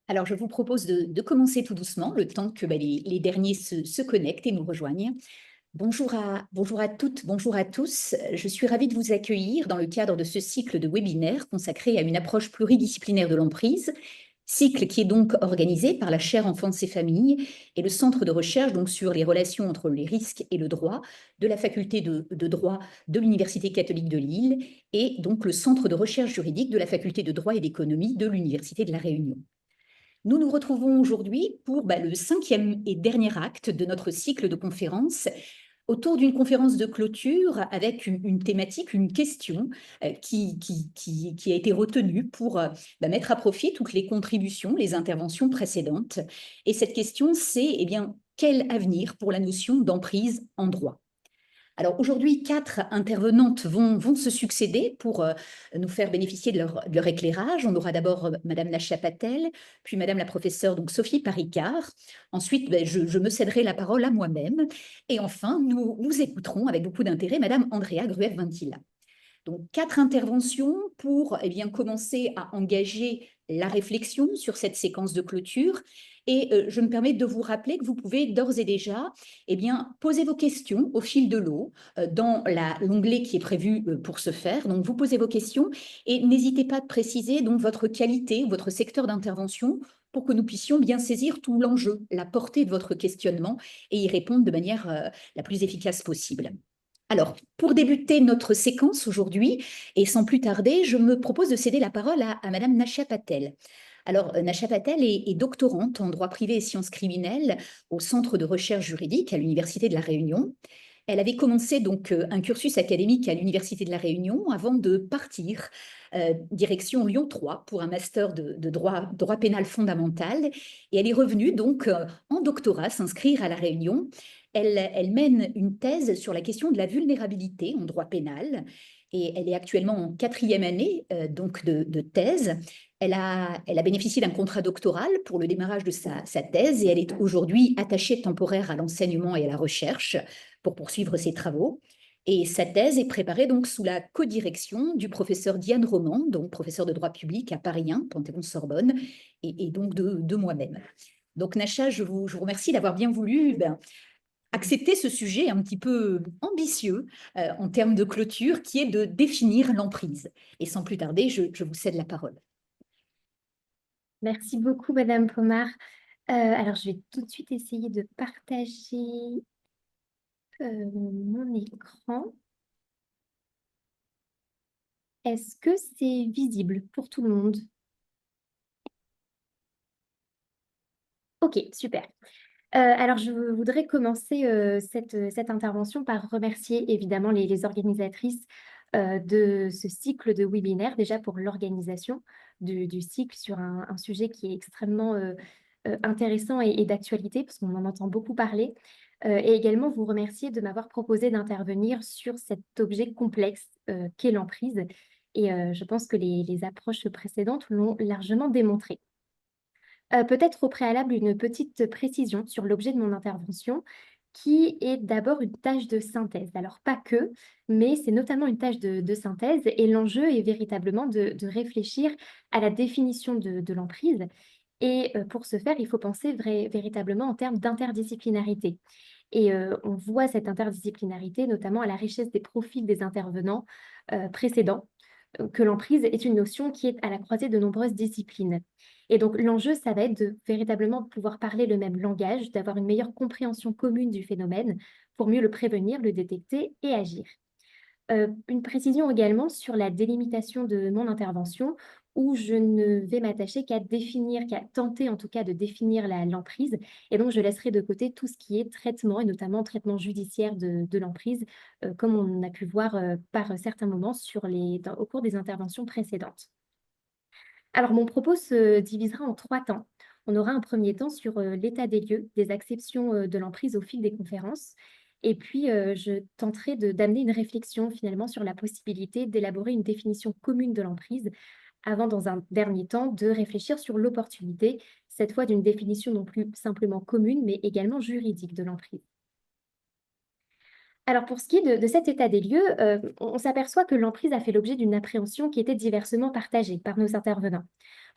Alors, je vous propose de commencer tout doucement, le temps que les derniers se connectent et nous rejoignent. Bonjour à toutes, bonjour à tous. Je suis ravie de vous accueillir dans le cadre de ce cycle de webinaires consacré à une approche pluridisciplinaire de l'emprise, cycle qui est donc organisé par la chaire Enfance et Familles et le centre de recherche donc sur les relations entre les risques et le droit de la faculté de droit de l'Université catholique de Lille et donc le centre de recherche juridique de la faculté de droit et d'économie de l'Université de La Réunion. Nous nous retrouvons aujourd'hui pour le cinquième et dernier acte de notre cycle de conférences autour d'une conférence de clôture avec une thématique, une question qui a été retenue pour mettre à profit toutes les contributions, les interventions précédentes. Et cette question, c'est quel avenir pour la notion d'emprise en droit? Alors aujourd'hui, 4 intervenantes vont se succéder pour nous faire bénéficier de leur éclairage. On aura d'abord Madame Nasha Patel, puis Madame la professeure donc Sophie Paricard. Ensuite, je me céderai la parole à moi-même. Et enfin, nous écouterons avec beaucoup d'intérêt Madame Andrea Grueff-Vintila. Donc, 4 interventions pour commencer à engager la réflexion sur cette séquence de clôture. Et je me permets de vous rappeler que vous pouvez d'ores et déjà poser vos questions au fil de l'eau dans l'onglet qui est prévu pour ce faire. Donc, vous posez vos questions et n'hésitez pas à préciser donc, votre qualité, votre secteur d'intervention pour que nous puissions bien saisir tout l'enjeu, la portée de votre questionnement et y répondre de manière la plus efficace possible. Alors, pour débuter notre séquence aujourd'hui, et sans plus tarder, je me propose de céder la parole à Madame Nasha Patel. Alors, Nasha Patel est doctorante en droit privé et sciences criminelles au Centre de recherche juridique à l'Université de La Réunion. Elle avait commencé donc un cursus académique à l'Université de La Réunion avant de partir direction Lyon 3 pour un master de droit pénal fondamental. Et elle est revenue donc en doctorat s'inscrire à La Réunion. Elle mène une thèse sur la question de la vulnérabilité en droit pénal et elle est actuellement en 4e année donc de thèse. Elle a bénéficié d'un contrat doctoral pour le démarrage de sa thèse et elle est aujourd'hui attachée temporaire à l'enseignement et à la recherche pour poursuivre ses travaux. Et sa thèse est préparée donc sous la codirection du professeur Diane Roman, donc professeur de droit public à Paris 1, Panthéon-Sorbonne, et donc de moi-même. Donc Nasha, je vous remercie d'avoir bien voulu accepter ce sujet un petit peu ambitieux en termes de clôture, qui est de définir l'emprise. Et sans plus tarder, je vous cède la parole. Merci beaucoup, Madame Pomar. Alors, je vais tout de suite essayer de partager mon écran. Est-ce que c'est visible pour tout le monde? Ok, super. Alors, je voudrais commencer cette intervention par remercier évidemment les organisatrices de ce cycle de webinaires, déjà pour l'organisation du cycle sur un sujet qui est extrêmement intéressant et d'actualité, parce qu'on en entend beaucoup parler. Et également vous remercier de m'avoir proposé d'intervenir sur cet objet complexe qu'est l'emprise. Et je pense que les approches précédentes l'ont largement démontré. Peut-être au préalable une petite précision sur l'objet de mon intervention, qui est d'abord une tâche de synthèse. Alors pas que, mais c'est notamment une tâche de synthèse et l'enjeu est véritablement de réfléchir à la définition de l'emprise. Et pour ce faire, il faut penser véritablement en termes d'interdisciplinarité. Et on voit cette interdisciplinarité notamment à la richesse des profils des intervenants précédents, que l'emprise est une notion qui est à la croisée de nombreuses disciplines. Et donc l'enjeu, ça va être de véritablement pouvoir parler le même langage, d'avoir une meilleure compréhension commune du phénomène pour mieux le prévenir, le détecter et agir. Une précision également sur la délimitation de mon intervention, où je ne vais m'attacher qu'à définir, qu'à tenter en tout cas de définir l'emprise. Et donc, je laisserai de côté tout ce qui est traitement, et notamment traitement judiciaire de l'emprise, comme on a pu voir par certains moments au cours des interventions précédentes. Alors, mon propos se divisera en 3 temps. On aura un premier temps sur l'état des lieux, des acceptions de l'emprise au fil des conférences. Et puis, je tenterai d'amener une réflexion finalement sur la possibilité d'élaborer une définition commune de l'emprise, avant, dans un dernier temps, de réfléchir sur l'opportunité, cette fois d'une définition non plus simplement commune, mais également juridique de l'emprise. Alors pour ce qui est de cet état des lieux, on s'aperçoit que l'emprise a fait l'objet d'une appréhension qui était diversement partagée par nos intervenants.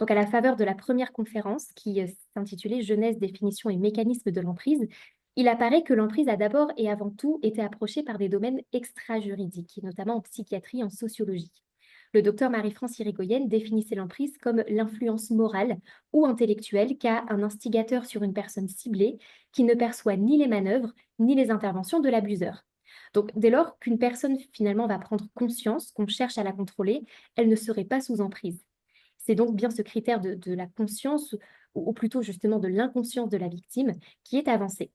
Donc, à la faveur de la première conférence qui s'intitulait Jeunesse, définition et mécanismes de l'emprise, il apparaît que l'emprise a d'abord et avant tout été approchée par des domaines extra-juridiques, et notamment en psychiatrie et en sociologie. Le docteur Marie-France Irigoyen définissait l'emprise comme l'influence morale ou intellectuelle qu'a un instigateur sur une personne ciblée qui ne perçoit ni les manœuvres ni les interventions de l'abuseur. Donc, dès lors qu'une personne finalement va prendre conscience qu'on cherche à la contrôler, elle ne serait pas sous emprise. C'est donc bien ce critère de la conscience, ou plutôt justement de l'inconscience de la victime, qui est avancé.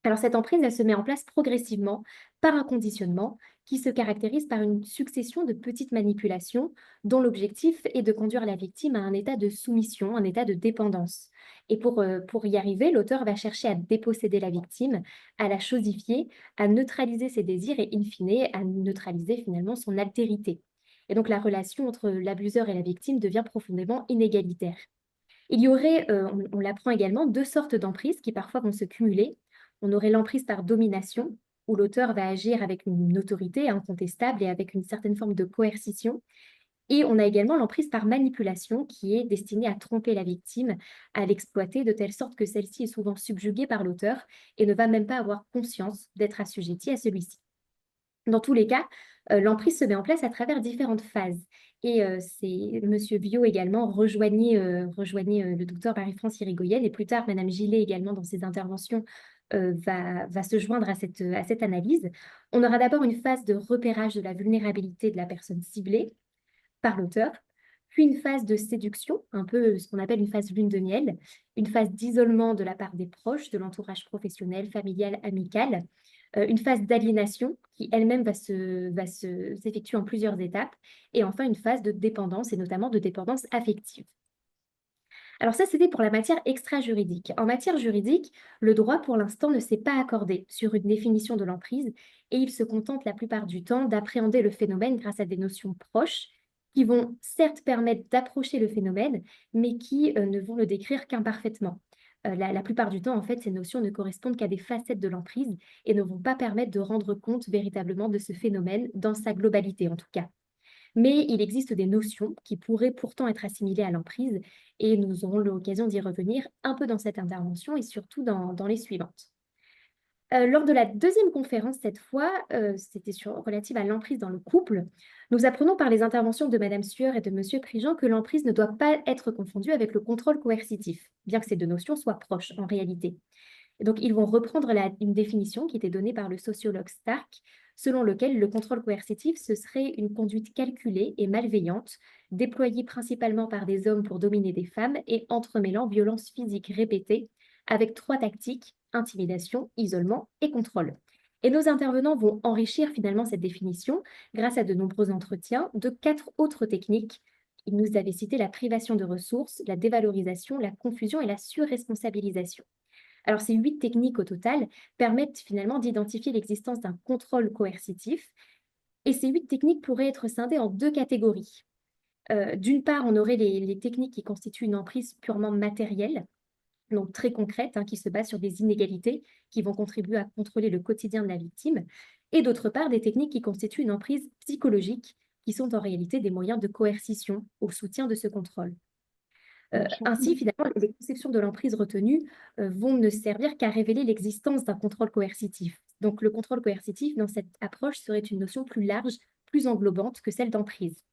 Alors cette emprise, elle se met en place progressivement par un conditionnement qui se caractérise par une succession de petites manipulations dont l'objectif est de conduire la victime à un état de soumission, un état de dépendance. Et pour y arriver, l'auteur va chercher à déposséder la victime, à la chosifier, à neutraliser ses désirs et in fine à neutraliser finalement son altérité. Et donc la relation entre l'abuseur et la victime devient profondément inégalitaire. Il y aurait, on l'apprend également, deux sortes d'emprise qui parfois vont se cumuler. On aurait l'emprise par domination, où l'auteur va agir avec une autorité incontestable et avec une certaine forme de coercition. Et on a également l'emprise par manipulation, qui est destinée à tromper la victime, à l'exploiter de telle sorte que celle-ci est souvent subjuguée par l'auteur et ne va même pas avoir conscience d'être assujettie à celui-ci. Dans tous les cas, l'emprise se met en place à travers différentes phases et c'est monsieur Biot également rejoignait le docteur Marie-France Irigoyen et plus tard madame Gillet également dans ses interventions, va se joindre à cette analyse. On aura d'abord une phase de repérage de la vulnérabilité de la personne ciblée par l'auteur, puis une phase de séduction, un peu ce qu'on appelle une phase lune de miel, une phase d'isolement de la part des proches, de l'entourage professionnel, familial, amical, une phase d'aliénation qui elle-même s'effectuer en plusieurs étapes, et enfin une phase de dépendance et notamment de dépendance affective. Alors ça, c'était pour la matière extra-juridique. En matière juridique, le droit, pour l'instant, ne s'est pas accordé sur une définition de l'emprise et il se contente la plupart du temps d'appréhender le phénomène grâce à des notions proches qui vont certes permettre d'approcher le phénomène, mais qui ne vont le décrire qu'imparfaitement. La plupart du temps, en fait, ces notions ne correspondent qu'à des facettes de l'emprise et ne vont pas permettre de rendre compte véritablement de ce phénomène dans sa globalité, en tout cas. Mais il existe des notions qui pourraient pourtant être assimilées à l'emprise et nous aurons l'occasion d'y revenir un peu dans cette intervention et surtout dans les suivantes. Lors de la deuxième conférence, cette fois, c'était relative à l'emprise dans le couple, nous apprenons par les interventions de madame Sueur et de monsieur Prigent que l'emprise ne doit pas être confondue avec le contrôle coercitif, bien que ces deux notions soient proches en réalité. Et donc, ils vont reprendre une définition qui était donnée par le sociologue Stark, selon lequel le contrôle coercitif, ce serait une conduite calculée et malveillante, déployée principalement par des hommes pour dominer des femmes et entremêlant violence physique répétée avec trois tactiques, intimidation, isolement et contrôle. Et nos intervenants vont enrichir finalement cette définition grâce à de nombreux entretiens de quatre autres techniques. Ils nous avaient cité la privation de ressources, la dévalorisation, la confusion et la surresponsabilisation. Alors, ces 8 techniques au total permettent finalement d'identifier l'existence d'un contrôle coercitif. Et ces 8 techniques pourraient être scindées en deux catégories. D'une part, on aurait les techniques qui constituent une emprise purement matérielle, donc très concrète, qui se base sur des inégalités qui vont contribuer à contrôler le quotidien de la victime. Et d'autre part, des techniques qui constituent une emprise psychologique, qui sont en réalité des moyens de coercition au soutien de ce contrôle. Ainsi, finalement, les conceptions de l'emprise retenues vont ne servir qu'à révéler l'existence d'un contrôle coercitif. Donc, le contrôle coercitif, dans cette approche, serait une notion plus large, plus englobante que celle d'emprise.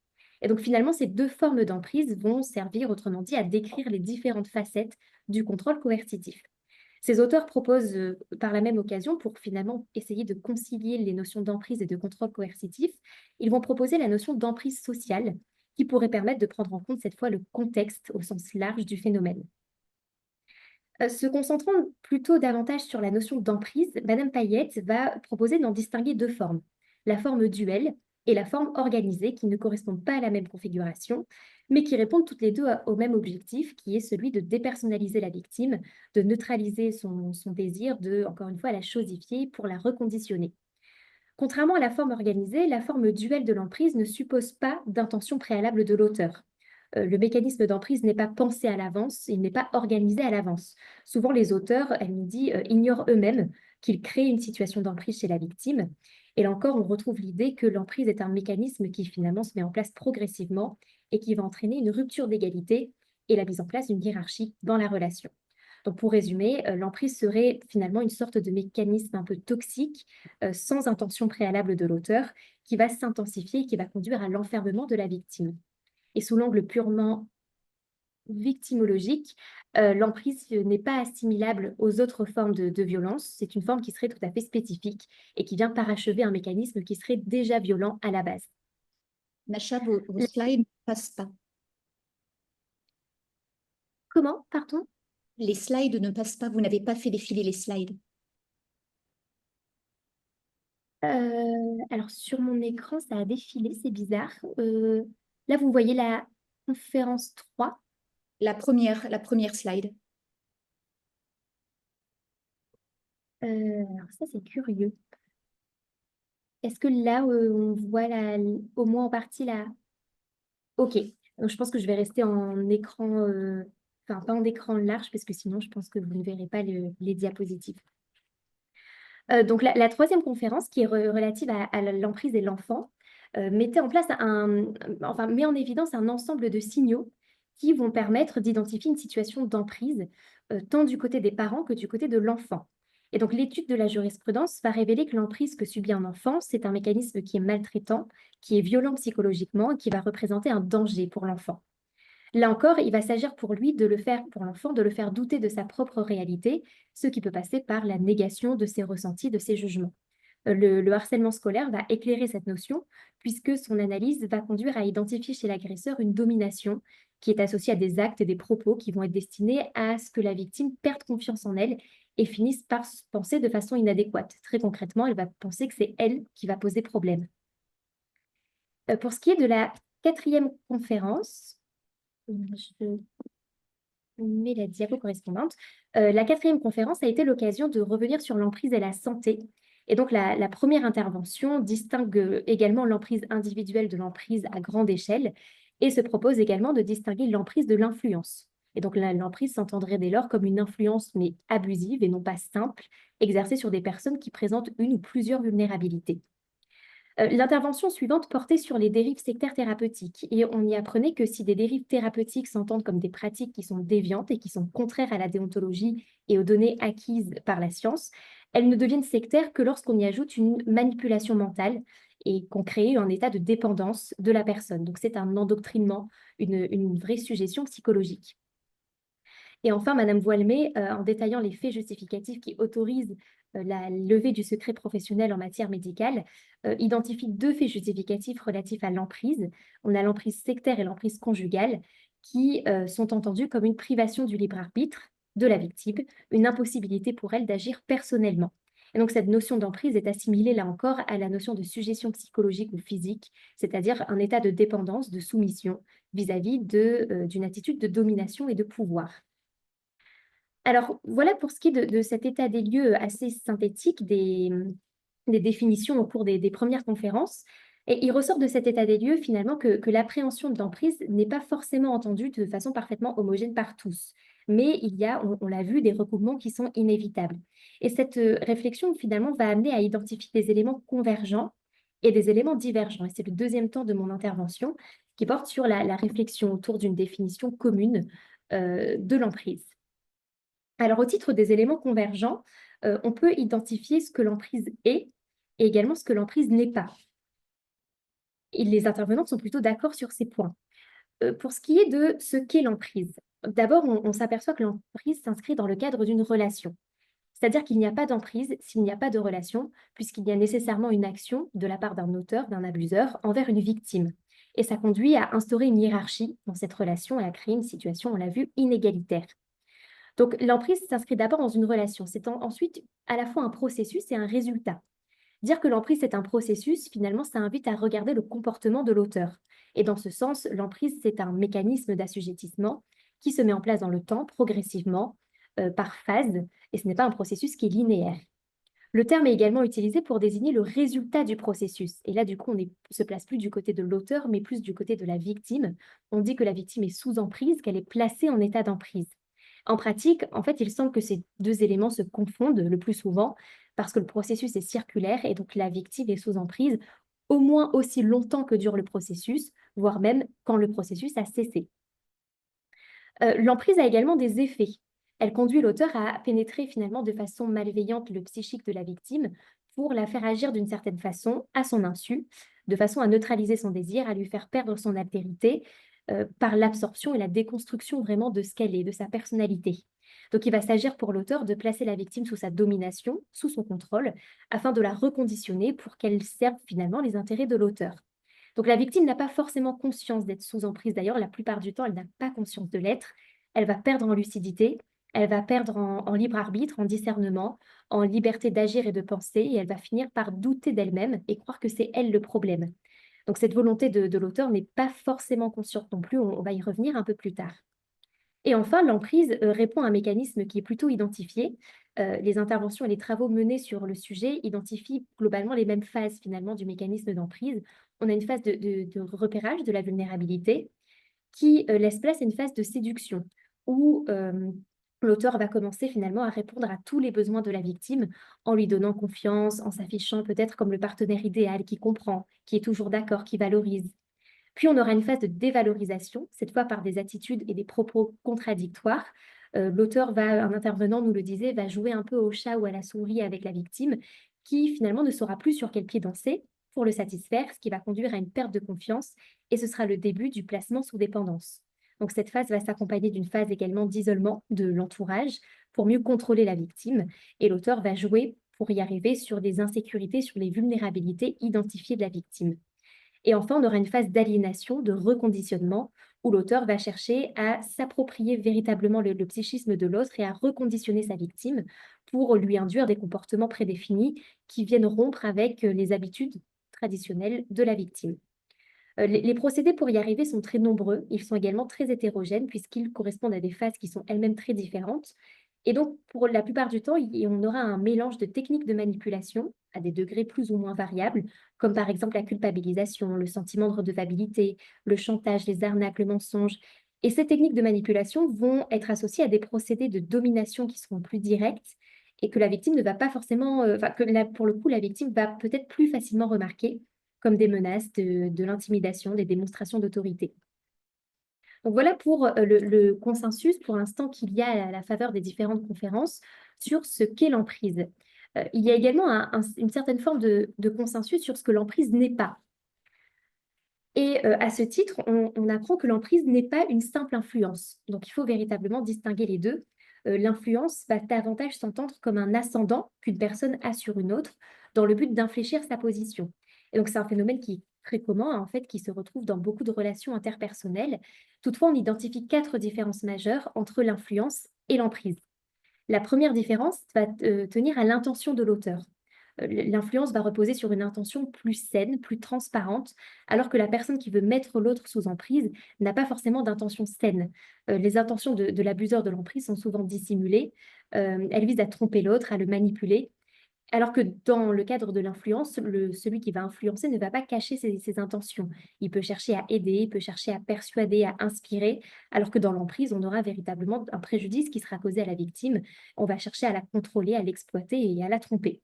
Et donc, finalement, ces deux formes d'emprise vont servir, autrement dit, à décrire les différentes facettes du contrôle coercitif. Ces auteurs proposent, par la même occasion, pour finalement essayer de concilier les notions d'emprise et de contrôle coercitif, ils vont proposer la notion d'emprise sociale, qui pourrait permettre de prendre en compte cette fois le contexte au sens large du phénomène. Se concentrant plutôt davantage sur la notion d'emprise, Madame Payette va proposer d'en distinguer deux formes, la forme duel et la forme organisée, qui ne correspondent pas à la même configuration, mais qui répondent toutes les deux au même objectif, qui est celui de dépersonnaliser la victime, de neutraliser son désir, encore une fois, la chosifier pour la reconditionner. Contrairement à la forme organisée, la forme duel de l'emprise ne suppose pas d'intention préalable de l'auteur. Le mécanisme d'emprise n'est pas pensé à l'avance, il n'est pas organisé à l'avance. Souvent, les auteurs, elle nous dit, ignorent eux-mêmes qu'ils créent une situation d'emprise chez la victime. Et là encore, on retrouve l'idée que l'emprise est un mécanisme qui finalement se met en place progressivement et qui va entraîner une rupture d'égalité et la mise en place d'une hiérarchie dans la relation. Donc, pour résumer, l'emprise serait finalement une sorte de mécanisme un peu toxique, sans intention préalable de l'auteur, qui va s'intensifier et qui va conduire à l'enfermement de la victime. Et sous l'angle purement victimologique, l'emprise n'est pas assimilable aux autres formes de violence. C'est une forme qui serait tout à fait spécifique et qui vient parachever un mécanisme qui serait déjà violent à la base. Masha, vos slides ne passent pas. Comment, pardon? Les slides ne passent pas, vous n'avez pas fait défiler les slides. Alors, sur mon écran, ça a défilé, c'est bizarre. Là, vous voyez la conférence 3. La première slide. Alors ça, c'est curieux. Est-ce que là, on voit au moins en partie la... Ok, donc je pense que je vais rester en écran, enfin pas en écran large, parce que sinon, je pense que vous ne verrez pas les diapositives. Donc la troisième conférence, qui est relative à l'emprise et l'enfant, met en évidence un ensemble de signaux qui vont permettre d'identifier une situation d'emprise, tant du côté des parents que du côté de l'enfant. Et donc l'étude de la jurisprudence va révéler que l'emprise que subit un enfant, c'est un mécanisme qui est maltraitant, qui est violent psychologiquement et qui va représenter un danger pour l'enfant. Là encore, il va s'agir pour lui pour l'enfant, de le faire douter de sa propre réalité, ce qui peut passer par la négation de ses ressentis, de ses jugements. Le harcèlement scolaire va éclairer cette notion, puisque son analyse va conduire à identifier chez l'agresseur une domination qui est associée à des actes et des propos qui vont être destinés à ce que la victime perde confiance en elle et finisse par penser de façon inadéquate. Très concrètement, elle va penser que c'est elle qui va poser problème. Pour ce qui est de la quatrième conférence, je mets la diapo correspondante. La quatrième conférence a été l'occasion de revenir sur l'emprise et la santé. Et donc, la première intervention distingue également l'emprise individuelle de l'emprise à grande échelle et se propose également de distinguer l'emprise de l'influence. Et donc, l'emprise s'entendrait dès lors comme une influence, mais abusive et non pas simple, exercée sur des personnes qui présentent une ou plusieurs vulnérabilités. L'intervention suivante portait sur les dérives sectaires thérapeutiques et on y apprenait que si des dérives thérapeutiques s'entendent comme des pratiques qui sont déviantes et qui sont contraires à la déontologie et aux données acquises par la science, elles ne deviennent sectaires que lorsqu'on y ajoute une manipulation mentale et qu'on crée un état de dépendance de la personne. Donc c'est un endoctrinement, une vraie suggestion psychologique. Et enfin, Madame Voilemay, en détaillant les faits justificatifs qui autorisent la levée du secret professionnel en matière médicale, identifie deux faits justificatifs relatifs à l'emprise. On a l'emprise sectaire et l'emprise conjugale qui sont entendus comme une privation du libre arbitre de la victime, une impossibilité pour elle d'agir personnellement. Et donc cette notion d'emprise est assimilée là encore à la notion de suggestion psychologique ou physique, c'est-à-dire un état de dépendance, de soumission vis-à-vis d'une attitude de domination et de pouvoir. Alors, voilà pour ce qui est de cet état des lieux assez synthétique des définitions au cours des premières conférences. Et il ressort de cet état des lieux finalement que l'appréhension de l'emprise n'est pas forcément entendue de façon parfaitement homogène par tous. Mais il y a, on l'a vu, des recoupements qui sont inévitables. Et cette réflexion finalement va amener à identifier des éléments convergents et des éléments divergents. Et c'est le deuxième temps de mon intervention qui porte sur la réflexion autour d'une définition commune de l'emprise. Alors, au titre des éléments convergents, on peut identifier ce que l'emprise est et également ce que l'emprise n'est pas. Et les intervenants sont plutôt d'accord sur ces points. Pour ce qui est de ce qu'est l'emprise, d'abord, on s'aperçoit que l'emprise s'inscrit dans le cadre d'une relation. C'est-à-dire qu'il n'y a pas d'emprise s'il n'y a pas de relation, puisqu'il y a nécessairement une action de la part d'un auteur, d'un abuseur, envers une victime. Et ça conduit à instaurer une hiérarchie dans cette relation et à créer une situation, on l'a vu, inégalitaire. Donc, l'emprise s'inscrit d'abord dans une relation. C'est ensuite à la fois un processus et un résultat. Dire que l'emprise est un processus, finalement, ça invite à regarder le comportement de l'auteur. Et dans ce sens, l'emprise, c'est un mécanisme d'assujettissement qui se met en place dans le temps, progressivement, par phase, et ce n'est pas un processus qui est linéaire. Le terme est également utilisé pour désigner le résultat du processus. Et là, du coup, on ne se place plus du côté de l'auteur, mais plus du côté de la victime. On dit que la victime est sous emprise, qu'elle est placée en état d'emprise. En pratique, en fait, il semble que ces deux éléments se confondent le plus souvent parce que le processus est circulaire et donc la victime est sous emprise au moins aussi longtemps que dure le processus, voire même quand le processus a cessé. L'emprise a également des effets. Elle conduit l'auteur à pénétrer finalement de façon malveillante le psychique de la victime pour la faire agir d'une certaine façon, à son insu, de façon à neutraliser son désir, à lui faire perdre son altérité, par l'absorption et la déconstruction vraiment de ce qu'elle est, de sa personnalité. Donc il va s'agir pour l'auteur de placer la victime sous sa domination, sous son contrôle, afin de la reconditionner pour qu'elle serve finalement les intérêts de l'auteur. Donc la victime n'a pas forcément conscience d'être sous emprise. D'ailleurs, la plupart du temps, elle n'a pas conscience de l'être. Elle va perdre en lucidité, elle va perdre en libre arbitre, en discernement, en liberté d'agir et de penser, et elle va finir par douter d'elle-même et croire que c'est elle le problème. Donc cette volonté de l'auteur n'est pas forcément consciente non plus, on va y revenir un peu plus tard. Et enfin, l'emprise répond à un mécanisme qui est plutôt identifié. Les interventions et les travaux menés sur le sujet identifient globalement les mêmes phases finalement du mécanisme d'emprise. On a une phase de repérage de la vulnérabilité qui laisse place à une phase de séduction où l'auteur va commencer finalement à répondre à tous les besoins de la victime en lui donnant confiance, en s'affichant peut-être comme le partenaire idéal qui comprend, qui est toujours d'accord, qui valorise. Puis on aura une phase de dévalorisation, cette fois par des attitudes et des propos contradictoires. L'auteur un intervenant nous le disait, va jouer un peu au chat ou à la souris avec la victime, qui finalement ne saura plus sur quel pied danser pour le satisfaire, ce qui va conduire à une perte de confiance, et ce sera le début du placement sous dépendance. Donc cette phase va s'accompagner d'une phase également d'isolement de l'entourage pour mieux contrôler la victime, et l'auteur va jouer pour y arriver sur les insécurités, sur les vulnérabilités identifiées de la victime. Et enfin, on aura une phase d'aliénation, de reconditionnement, où l'auteur va chercher à s'approprier véritablement le psychisme de l'autre et à reconditionner sa victime pour lui induire des comportements prédéfinis qui viennent rompre avec les habitudes traditionnelles de la victime. Les procédés pour y arriver sont très nombreux. Ils sont également très hétérogènes puisqu'ils correspondent à des phases qui sont elles-mêmes très différentes. Et donc, pour la plupart du temps, on aura un mélange de techniques de manipulation à des degrés plus ou moins variables, comme par exemple la culpabilisation, le sentiment de redevabilité, le chantage, les arnaques, le mensonge. Et ces techniques de manipulation vont être associées à des procédés de domination qui seront plus directs et que la victime ne va pas forcément, pour le coup, la victime va peut-être plus facilement remarquer, comme des menaces, de l'intimidation, des démonstrations d'autorité. Donc voilà pour le consensus pour l'instant qu'il y a à la faveur des différentes conférences sur ce qu'est l'emprise. Il y a également une certaine forme de consensus sur ce que l'emprise n'est pas. Et à ce titre, on apprend que l'emprise n'est pas une simple influence. Donc il faut véritablement distinguer les deux. L'influence va davantage s'entendre comme un ascendant qu'une personne a sur une autre dans le but d'infléchir sa position. Et donc c'est un phénomène qui est très commun, en fait, qui se retrouve dans beaucoup de relations interpersonnelles. Toutefois, on identifie 4 différences majeures entre l'influence et l'emprise. La première différence va tenir à l'intention de l'auteur. L'influence va reposer sur une intention plus saine, plus transparente, alors que la personne qui veut mettre l'autre sous emprise n'a pas forcément d'intention saine. Les intentions de l'abuseur de l'emprise sont souvent dissimulées. Elles visent à tromper l'autre, à le manipuler, alors que dans le cadre de l'influence, celui qui va influencer ne va pas cacher ses intentions. Il peut chercher à aider, il peut chercher à persuader, à inspirer, alors que dans l'emprise, on aura véritablement un préjudice qui sera causé à la victime. On va chercher à la contrôler, à l'exploiter et à la tromper.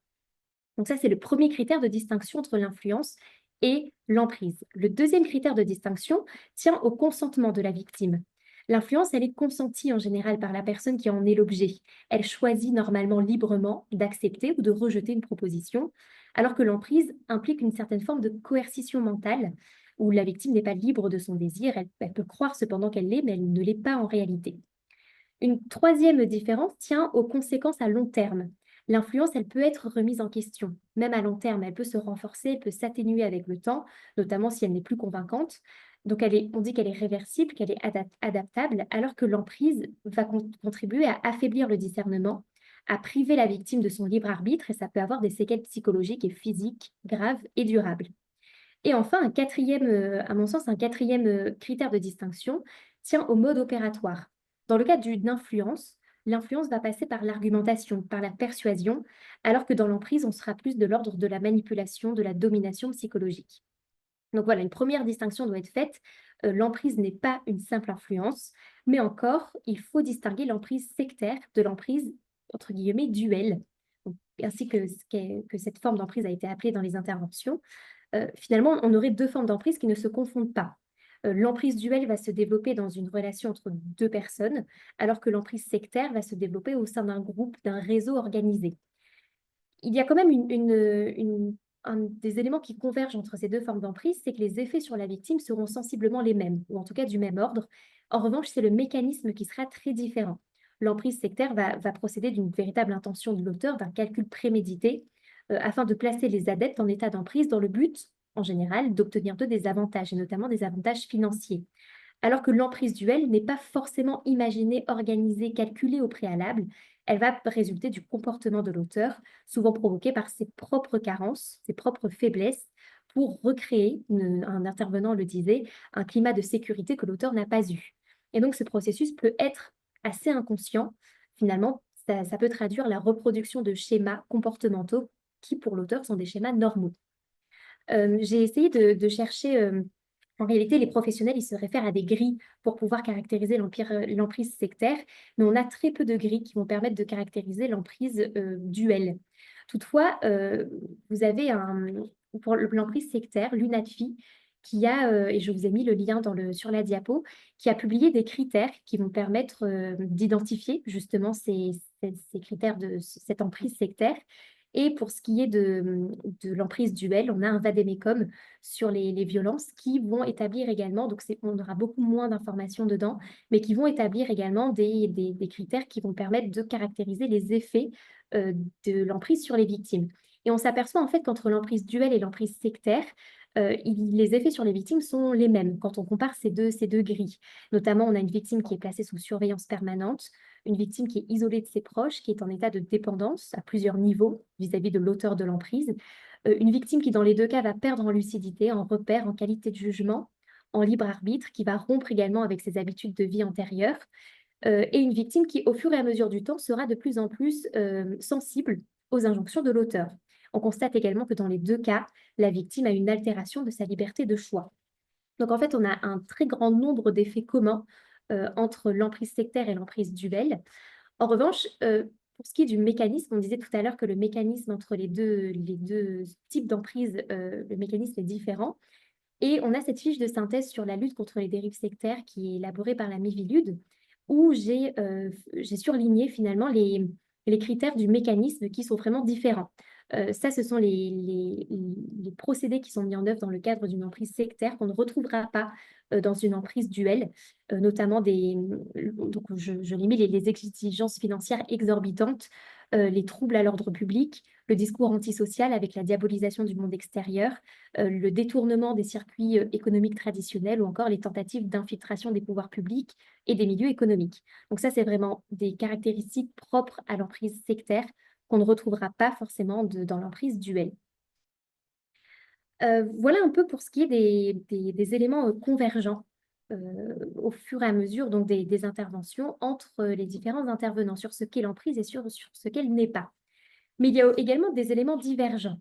Donc ça, c'est le premier critère de distinction entre l'influence et l'emprise. Le deuxième critère de distinction tient au consentement de la victime. L'influence, elle est consentie en général par la personne qui en est l'objet. Elle choisit normalement librement d'accepter ou de rejeter une proposition, alors que l'emprise implique une certaine forme de coercition mentale, où la victime n'est pas libre de son désir, elle peut croire cependant qu'elle l'est, mais elle ne l'est pas en réalité. Une troisième différence tient aux conséquences à long terme. L'influence, elle peut être remise en question, même à long terme. Elle peut se renforcer, elle peut s'atténuer avec le temps, notamment si elle n'est plus convaincante. Donc, on dit qu'elle est réversible, qu'elle est adaptable, alors que l'emprise va contribuer à affaiblir le discernement, à priver la victime de son libre arbitre, et ça peut avoir des séquelles psychologiques et physiques graves et durables. Et enfin, à mon sens, un quatrième critère de distinction tient au mode opératoire. Dans le cas d'une influence, l'influence va passer par l'argumentation, par la persuasion, alors que dans l'emprise, on sera plus de l'ordre de la manipulation, de la domination psychologique. Donc voilà, une première distinction doit être faite. L'emprise n'est pas une simple influence, mais encore, il faut distinguer l'emprise sectaire de l'emprise, entre guillemets, duel, ainsi que cette forme d'emprise a été appelée dans les interventions. Finalement, on aurait deux formes d'emprise qui ne se confondent pas. L'emprise duelle va se développer dans une relation entre deux personnes, alors que l'emprise sectaire va se développer au sein d'un groupe, d'un réseau organisé. Il y a quand même des éléments qui convergent entre ces deux formes d'emprise, c'est que les effets sur la victime seront sensiblement les mêmes, ou en tout cas du même ordre. En revanche, c'est le mécanisme qui sera très différent. L'emprise sectaire va procéder d'une véritable intention de l'auteur, d'un calcul prémédité, afin de placer les adeptes en état d'emprise dans le but, en général, d'obtenir d'eux des avantages, et notamment des avantages financiers. Alors que l'emprise duelle n'est pas forcément imaginée, organisée, calculée au préalable, elle va résulter du comportement de l'auteur, souvent provoqué par ses propres carences, ses propres faiblesses, pour recréer, un intervenant le disait, un climat de sécurité que l'auteur n'a pas eu. Et donc ce processus peut être assez inconscient. Finalement, ça peut traduire la reproduction de schémas comportementaux qui, pour l'auteur, sont des schémas normaux. J'ai essayé de chercher, en réalité, les professionnels, ils se réfèrent à des grilles pour pouvoir caractériser l'emprise sectaire, mais on a très peu de grilles qui vont permettre de caractériser l'emprise, duelle. Toutefois, vous avez pour l'emprise sectaire, l'UNADFI, qui a, et je vous ai mis le lien sur la diapo, qui a publié des critères qui vont permettre, d'identifier justement ces critères de cette emprise sectaire. Et pour ce qui est de l'emprise duelle, on a un vade-mecum sur les violences qui vont établir également, donc on aura beaucoup moins d'informations dedans, mais qui vont établir également des critères qui vont permettre de caractériser les effets de l'emprise sur les victimes. Et on s'aperçoit en fait qu'entre l'emprise duelle et l'emprise sectaire, les effets sur les victimes sont les mêmes quand on compare ces deux grilles. Notamment, on a une victime qui est placée sous surveillance permanente, une victime qui est isolée de ses proches, qui est en état de dépendance à plusieurs niveaux vis-à-vis de l'auteur de l'emprise, une victime qui, dans les deux cas, va perdre en lucidité, en repère, en qualité de jugement, en libre arbitre, qui va rompre également avec ses habitudes de vie antérieures, et une victime qui, au fur et à mesure du temps, sera de plus en plus sensible aux injonctions de l'auteur. On constate également que dans les deux cas, la victime a une altération de sa liberté de choix. Donc en fait, on a un très grand nombre d'effets communs entre l'emprise sectaire et l'emprise duelle. En revanche, pour ce qui est du mécanisme, on disait tout à l'heure que le mécanisme entre les deux types d'emprise, le mécanisme est différent. Et on a cette fiche de synthèse sur la lutte contre les dérives sectaires qui est élaborée par la Miviludes, où j'ai surligné finalement les critères du mécanisme qui sont vraiment différents. Ça, ce sont les procédés qui sont mis en œuvre dans le cadre d'une emprise sectaire qu'on ne retrouvera pas dans une emprise duelle, notamment donc je les mets, les exigences financières exorbitantes, les troubles à l'ordre public, le discours antisocial avec la diabolisation du monde extérieur, le détournement des circuits économiques traditionnels ou encore les tentatives d'infiltration des pouvoirs publics et des milieux économiques. Donc ça, c'est vraiment des caractéristiques propres à l'emprise sectaire qu'on ne retrouvera pas forcément dans l'emprise duelle. Voilà un peu pour ce qui est des éléments convergents au fur et à mesure donc des interventions entre les différents intervenants sur ce qu'est l'emprise et sur ce qu'elle n'est pas. Mais il y a également des éléments divergents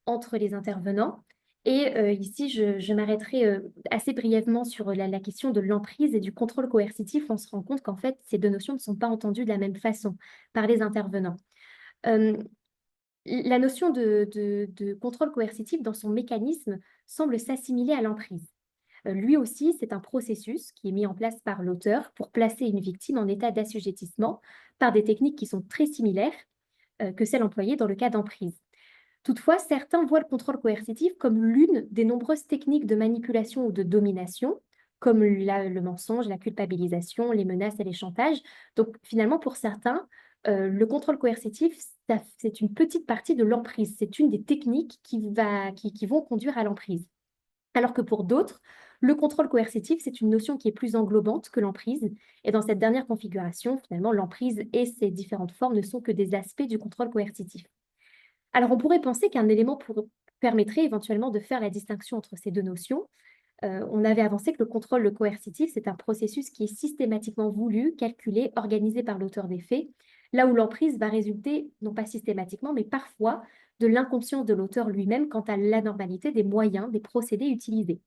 entre les intervenants. Et ici, je m'arrêterai assez brièvement sur la question de l'emprise et du contrôle coercitif. On se rend compte qu'en fait, ces deux notions ne sont pas entendues de la même façon par les intervenants. La notion de contrôle coercitif dans son mécanisme semble s'assimiler à l'emprise. Lui aussi, c'est un processus qui est mis en place par l'auteur pour placer une victime en état d'assujettissement par des techniques qui sont très similaires que celles employées dans le cas d'emprise. Toutefois, certains voient le contrôle coercitif comme l'une des nombreuses techniques de manipulation ou de domination, comme le mensonge, la culpabilisation, les menaces et les chantages. Donc finalement, pour certains, le contrôle coercitif, c'est une petite partie de l'emprise. C'est une des techniques qui vont conduire à l'emprise. Alors que pour d'autres, le contrôle coercitif, c'est une notion qui est plus englobante que l'emprise. Et dans cette dernière configuration, finalement, l'emprise et ses différentes formes ne sont que des aspects du contrôle coercitif. Alors, on pourrait penser qu'un élément permettrait éventuellement de faire la distinction entre ces deux notions. On avait avancé que le contrôle coercitif, c'est un processus qui est systématiquement voulu, calculé, organisé par l'auteur des faits, là où l'emprise va résulter, non pas systématiquement, mais parfois, de l'inconscience de l'auteur lui-même quant à l'anormalité des moyens, des procédés utilisés.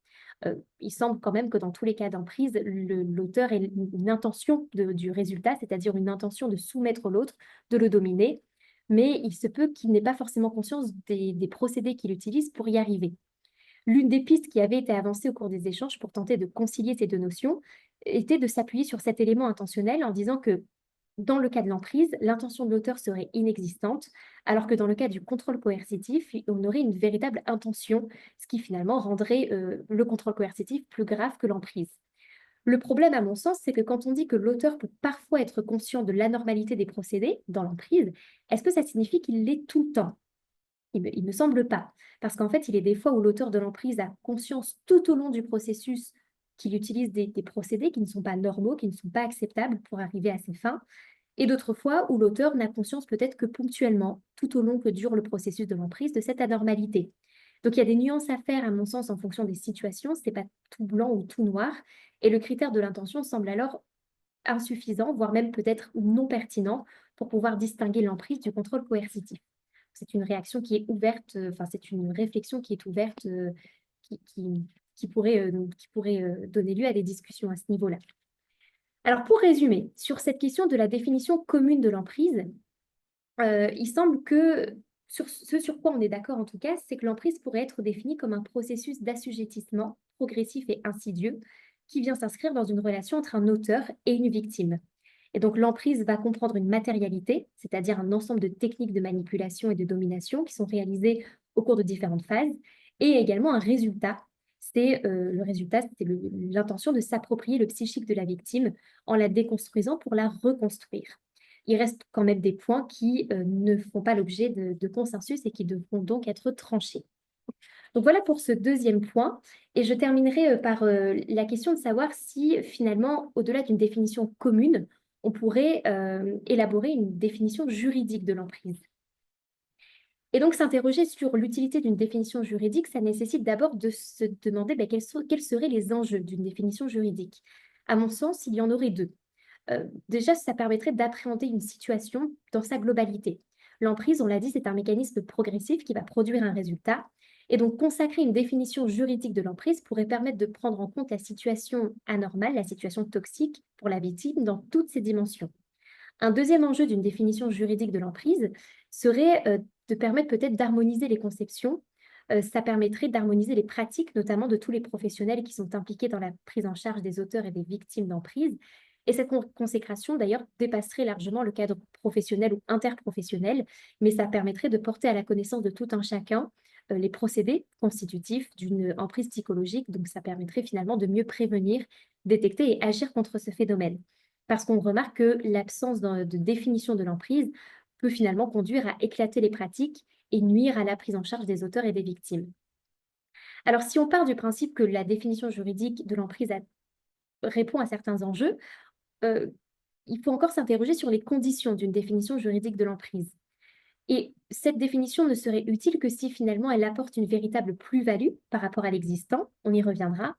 Il semble quand même que dans tous les cas d'emprise, l'auteur ait une intention du résultat, c'est-à-dire une intention de soumettre l'autre, de le dominer, mais il se peut qu'il n'ait pas forcément conscience des procédés qu'il utilise pour y arriver. L'une des pistes qui avait été avancée au cours des échanges pour tenter de concilier ces deux notions était de s'appuyer sur cet élément intentionnel en disant que dans le cas de l'emprise, l'intention de l'auteur serait inexistante, alors que dans le cas du contrôle coercitif, on aurait une véritable intention, ce qui finalement rendrait le contrôle coercitif plus grave que l'emprise. Le problème, à mon sens, c'est que quand on dit que l'auteur peut parfois être conscient de l'anormalité des procédés dans l'emprise, est-ce que ça signifie qu'il l'est tout le temps? Il me semble pas. Parce qu'en fait, il est des fois où l'auteur de l'emprise a conscience tout au long du processus qu'il utilise des procédés qui ne sont pas normaux, qui ne sont pas acceptables pour arriver à ses fins, et d'autres fois où l'auteur n'a conscience peut-être que ponctuellement, tout au long que dure le processus de l'emprise, de cette anormalité. Donc il y a des nuances à faire, à mon sens, en fonction des situations. Ce n'est pas tout blanc ou tout noir. Et le critère de l'intention semble alors insuffisant, voire même peut-être non pertinent, pour pouvoir distinguer l'emprise du contrôle coercitif. C'est une réaction qui est ouverte, enfin c'est une réflexion qui est ouverte, qui, qui- qui pourrait donner lieu à des discussions à ce niveau-là. Alors pour résumer, sur cette question de la définition commune de l'emprise, il semble que ce sur quoi on est d'accord en tout cas, c'est que l'emprise pourrait être définie comme un processus d'assujettissement progressif et insidieux qui vient s'inscrire dans une relation entre un auteur et une victime. Et donc l'emprise va comprendre une matérialité, c'est-à-dire un ensemble de techniques de manipulation et de domination qui sont réalisées au cours de différentes phases, et également un résultat. Le résultat, c'est l'intention de s'approprier le psychique de la victime en la déconstruisant pour la reconstruire. Il reste quand même des points qui ne font pas l'objet de consensus et qui devront donc être tranchés. Donc voilà pour ce deuxième point. Et je terminerai par la question de savoir si finalement, au-delà d'une définition commune, on pourrait élaborer une définition juridique de l'emprise. Et donc s'interroger sur l'utilité d'une définition juridique, ça nécessite d'abord de se demander quels seraient les enjeux d'une définition juridique. À mon sens, il y en aurait deux. Déjà, ça permettrait d'appréhender une situation dans sa globalité. L'emprise, on l'a dit, c'est un mécanisme progressif qui va produire un résultat. Et donc, consacrer une définition juridique de l'emprise pourrait permettre de prendre en compte la situation anormale, la situation toxique pour la victime dans toutes ses dimensions. Un deuxième enjeu d'une définition juridique de l'emprise serait de permettre peut-être d'harmoniser les conceptions. Ça permettrait d'harmoniser les pratiques, notamment de tous les professionnels qui sont impliqués dans la prise en charge des auteurs et des victimes d'emprise. Et cette consécration, d'ailleurs, dépasserait largement le cadre professionnel ou interprofessionnel, mais ça permettrait de porter à la connaissance de tout un chacun les procédés constitutifs d'une emprise psychologique. Donc, ça permettrait finalement de mieux prévenir, détecter et agir contre ce phénomène. Parce qu'on remarque que l'absence de définition de l'emprise peut finalement conduire à éclater les pratiques et nuire à la prise en charge des auteurs et des victimes. Alors, si on part du principe que la définition juridique de l'emprise répond à certains enjeux, euh, il faut encore s'interroger sur les conditions d'une définition juridique de l'emprise. Et cette définition ne serait utile que si finalement elle apporte une véritable plus-value par rapport à l'existant, on y reviendra,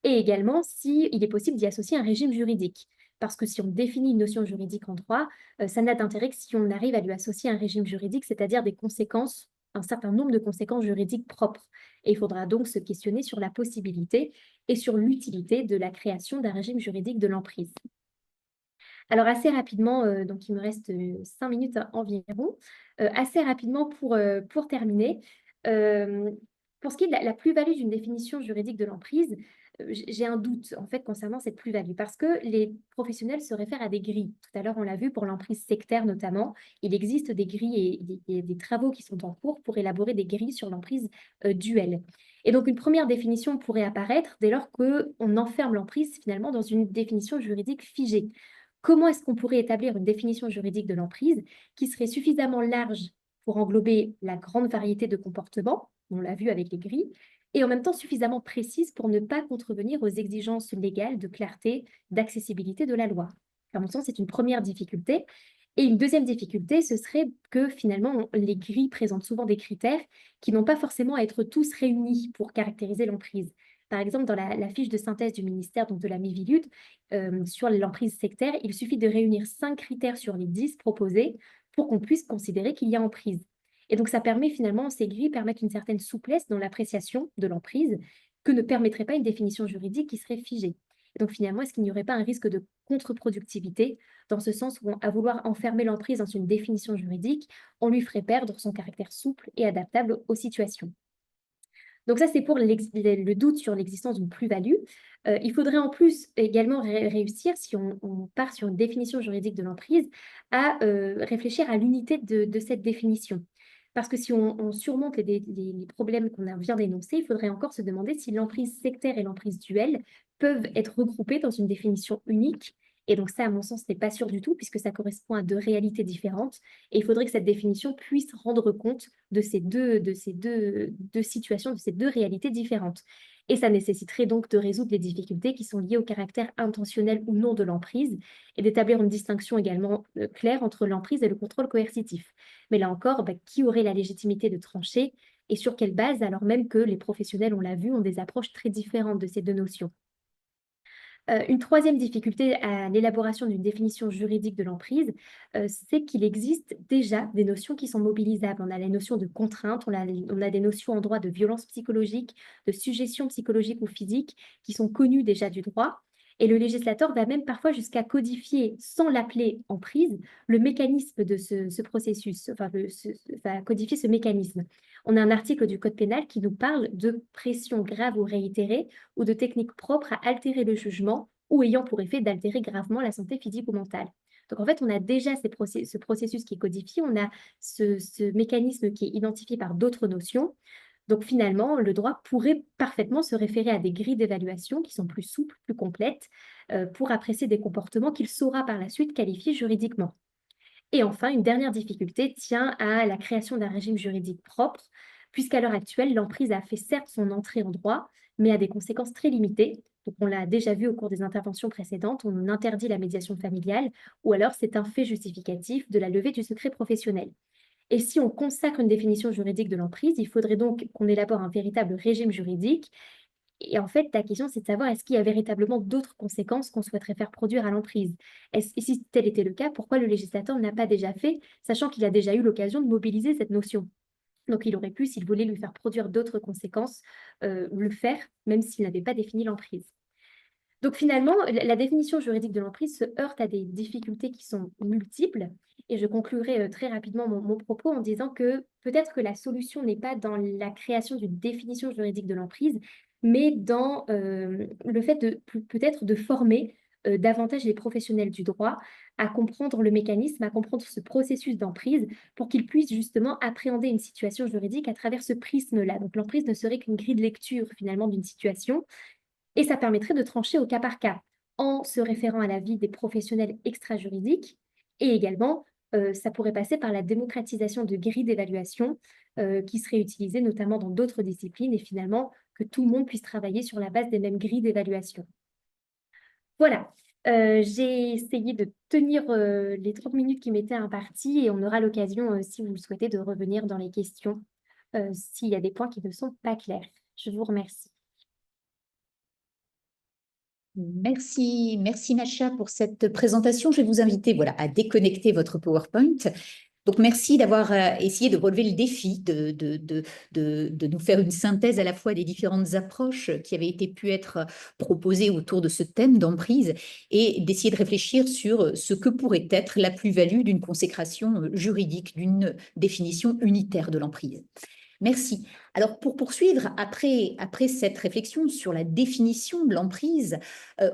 et également si il est possible d'y associer un régime juridique. Parce que si on définit une notion juridique en droit, ça n'a d'intérêt que si on arrive à lui associer un régime juridique, c'est-à-dire des conséquences, un certain nombre de conséquences juridiques propres. Et il faudra donc se questionner sur la possibilité et sur l'utilité de la création d'un régime juridique de l'emprise. Alors assez rapidement, donc il me reste 5 minutes environ. Assez rapidement pour terminer, hem, pour ce qui est de la plus-value d'une définition juridique de l'emprise, j'ai un doute en fait concernant cette plus-value parce que les professionnels se réfèrent à des grilles. Tout à l'heure, on l'a vu pour l'emprise sectaire notamment, il existe des grilles et des travaux qui sont en cours pour élaborer des grilles sur l'emprise, duelle. Et donc une première définition pourrait apparaître dès lors qu'on enferme l'emprise finalement dans une définition juridique figée. Comment est-ce qu'on pourrait établir une définition juridique de l'emprise qui serait suffisamment large pour englober la grande variété de comportements, on l'a vu avec les grilles, et en même temps suffisamment précise pour ne pas contrevenir aux exigences légales de clarté, d'accessibilité de la loi? À mon sens, c'est une première difficulté. Et une deuxième difficulté, ce serait que finalement, les grilles présentent souvent des critères qui n'ont pas forcément à être tous réunis pour caractériser l'emprise. Par exemple, dans la fiche de synthèse du ministère, donc de la Miviludes, sur l'emprise sectaire, il suffit de réunir 5 critères sur les 10 proposés pour qu'on puisse considérer qu'il y a emprise. Et donc, ça permet finalement, ces grilles permettent une certaine souplesse dans l'appréciation de l'emprise que ne permettrait pas une définition juridique qui serait figée. Et donc, finalement, est-ce qu'il n'y aurait pas un risque de contre-productivité dans ce sens où, à vouloir enfermer l'emprise dans une définition juridique, on lui ferait perdre son caractère souple et adaptable aux situations? Donc ça, c'est pour le doute sur l'existence d'une plus-value. Il faudrait en plus également réussir, si on part sur une définition juridique de l'emprise, à réfléchir à l'unité de cette définition. Parce que si on surmonte les problèmes qu'on vient d'énoncer, il faudrait encore se demander si l'emprise sectaire et l'emprise duelle peuvent être regroupées dans une définition unique. Et donc ça, à mon sens, n'est pas sûr du tout, puisque ça correspond à deux réalités différentes. Et il faudrait que cette définition puisse rendre compte de ces deux situations, de ces deux réalités différentes. Et ça nécessiterait donc de résoudre les difficultés qui sont liées au caractère intentionnel ou non de l'emprise et d'établir une distinction également claire entre l'emprise et le contrôle coercitif. Mais là encore, qui aurait la légitimité de trancher et sur quelle base, alors même que les professionnels, on l'a vu, ont des approches très différentes de ces deux notions. Une troisième difficulté à l'élaboration d'une définition juridique de l'emprise, c'est qu'il existe déjà des notions qui sont mobilisables. On a les notions de contrainte, on a des notions en droit de violence psychologique, de suggestion psychologique ou physique, qui sont connues déjà du droit. Et le législateur va même parfois jusqu'à codifier, sans l'appeler emprise, le mécanisme de ce processus, va codifier ce mécanisme. On a un article du Code pénal qui nous parle de pression grave ou réitérée ou de techniques propres à altérer le jugement ou ayant pour effet d'altérer gravement la santé physique ou mentale. Donc en fait, on a déjà ce processus qui est codifié, on a ce mécanisme qui est identifié par d'autres notions. Donc finalement, le droit pourrait parfaitement se référer à des grilles d'évaluation qui sont plus souples, plus complètes, pour apprécier des comportements qu'il saura par la suite qualifier juridiquement. Et enfin, une dernière difficulté tient à la création d'un régime juridique propre, puisqu'à l'heure actuelle, l'emprise a fait certes son entrée en droit, mais a des conséquences très limitées. Donc, on l'a déjà vu au cours des interventions précédentes, on interdit la médiation familiale, ou alors c'est un fait justificatif de la levée du secret professionnel. Et si on consacre une définition juridique de l'emprise, il faudrait donc qu'on élabore un véritable régime juridique. Et en fait, ta question, c'est de savoir est-ce qu'il y a véritablement d'autres conséquences qu'on souhaiterait faire produire à l'emprise? Et si tel était le cas, pourquoi le législateur n'a pas déjà fait, sachant qu'il a déjà eu l'occasion de mobiliser cette notion? Donc, il aurait pu, s'il voulait lui faire produire d'autres conséquences, le faire, même s'il n'avait pas défini l'emprise. Donc finalement, la définition juridique de l'emprise se heurte à des difficultés qui sont multiples. Et je conclurai très rapidement mon propos en disant que peut-être que la solution n'est pas dans la création d'une définition juridique de l'emprise, mais dans le fait de peut-être de former davantage les professionnels du droit à comprendre le mécanisme, à comprendre ce processus d'emprise pour qu'ils puissent justement appréhender une situation juridique à travers ce prisme-là. Donc l'emprise ne serait qu'une grille de lecture finalement d'une situation et ça permettrait de trancher au cas par cas, en se référant à l'avis des professionnels extra-juridiques. Et également, ça pourrait passer par la démocratisation de grilles d'évaluation qui seraient utilisées notamment dans d'autres disciplines et finalement que tout le monde puisse travailler sur la base des mêmes grilles d'évaluation. Voilà, j'ai essayé de tenir les 30 minutes qui m'étaient imparties et on aura l'occasion, si vous le souhaitez, de revenir dans les questions s'il y a des points qui ne sont pas clairs. Je vous remercie. Merci, merci Macha pour cette présentation. Je vais vous inviter voilà, à déconnecter votre PowerPoint. Donc, merci d'avoir essayé de relever le défi de nous faire une synthèse à la fois des différentes approches qui avaient été pu être proposées autour de ce thème d'emprise et d'essayer de réfléchir sur ce que pourrait être la plus-value d'une consécration juridique, d'une définition unitaire de l'emprise. Merci. Alors, pour poursuivre, après cette réflexion sur la définition de l'emprise,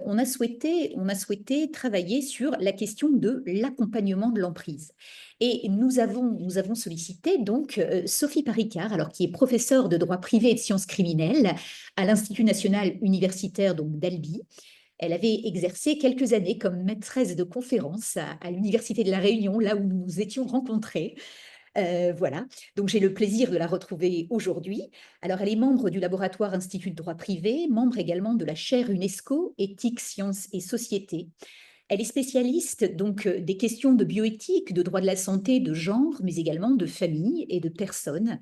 on a souhaité travailler sur la question de l'accompagnement de l'emprise. Et nous avons sollicité donc Sophie Paricard, alors qui est professeure de droit privé et de sciences criminelles à l'Institut national universitaire donc d'Albi. Elle avait exercé quelques années comme maîtresse de conférences à l'Université de La Réunion, là où nous nous étions rencontrés. Voilà, donc j'ai le plaisir de la retrouver aujourd'hui. Alors, elle est membre du laboratoire Institut de droit privé, membre également de la chaire UNESCO, éthique, sciences et société. Elle est spécialiste donc des questions de bioéthique, de droit de la santé, de genre, mais également de famille et de personnes.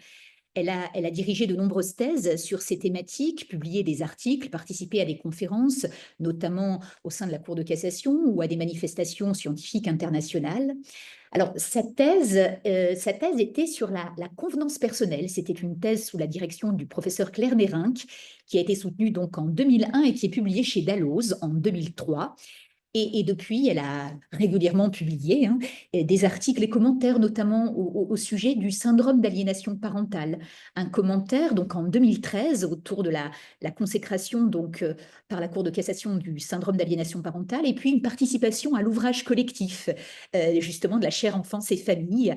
Elle a dirigé de nombreuses thèses sur ces thématiques, publié des articles, participé à des conférences, notamment au sein de la Cour de cassation ou à des manifestations scientifiques internationales. Alors, sa thèse était sur la convenance personnelle. C'était une thèse sous la direction du professeur Claire Nérinck, qui a été soutenue donc en 2001 et qui est publiée chez Dalloz en 2003. Et depuis, elle a régulièrement publié des articles et commentaires, notamment au sujet du syndrome d'aliénation parentale. Un commentaire donc en 2013 autour de la consécration par la Cour de cassation du syndrome d'aliénation parentale, et puis une participation à l'ouvrage collectif justement de la chaire Enfance et Famille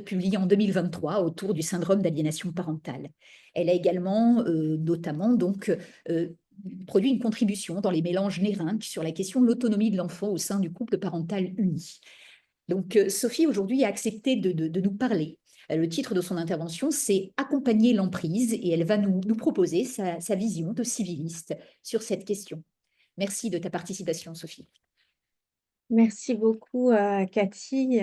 publié en 2023 autour du syndrome d'aliénation parentale. Elle a également notamment produit une contribution dans les mélanges Nérinck sur la question de l'autonomie de l'enfant au sein du couple parental uni. Donc, Sophie, aujourd'hui, a accepté de nous parler. Le titre de son intervention, c'est Accompagner l'emprise, et elle va nous proposer sa vision de civiliste sur cette question. Merci de ta participation, Sophie. Merci beaucoup, Cathy,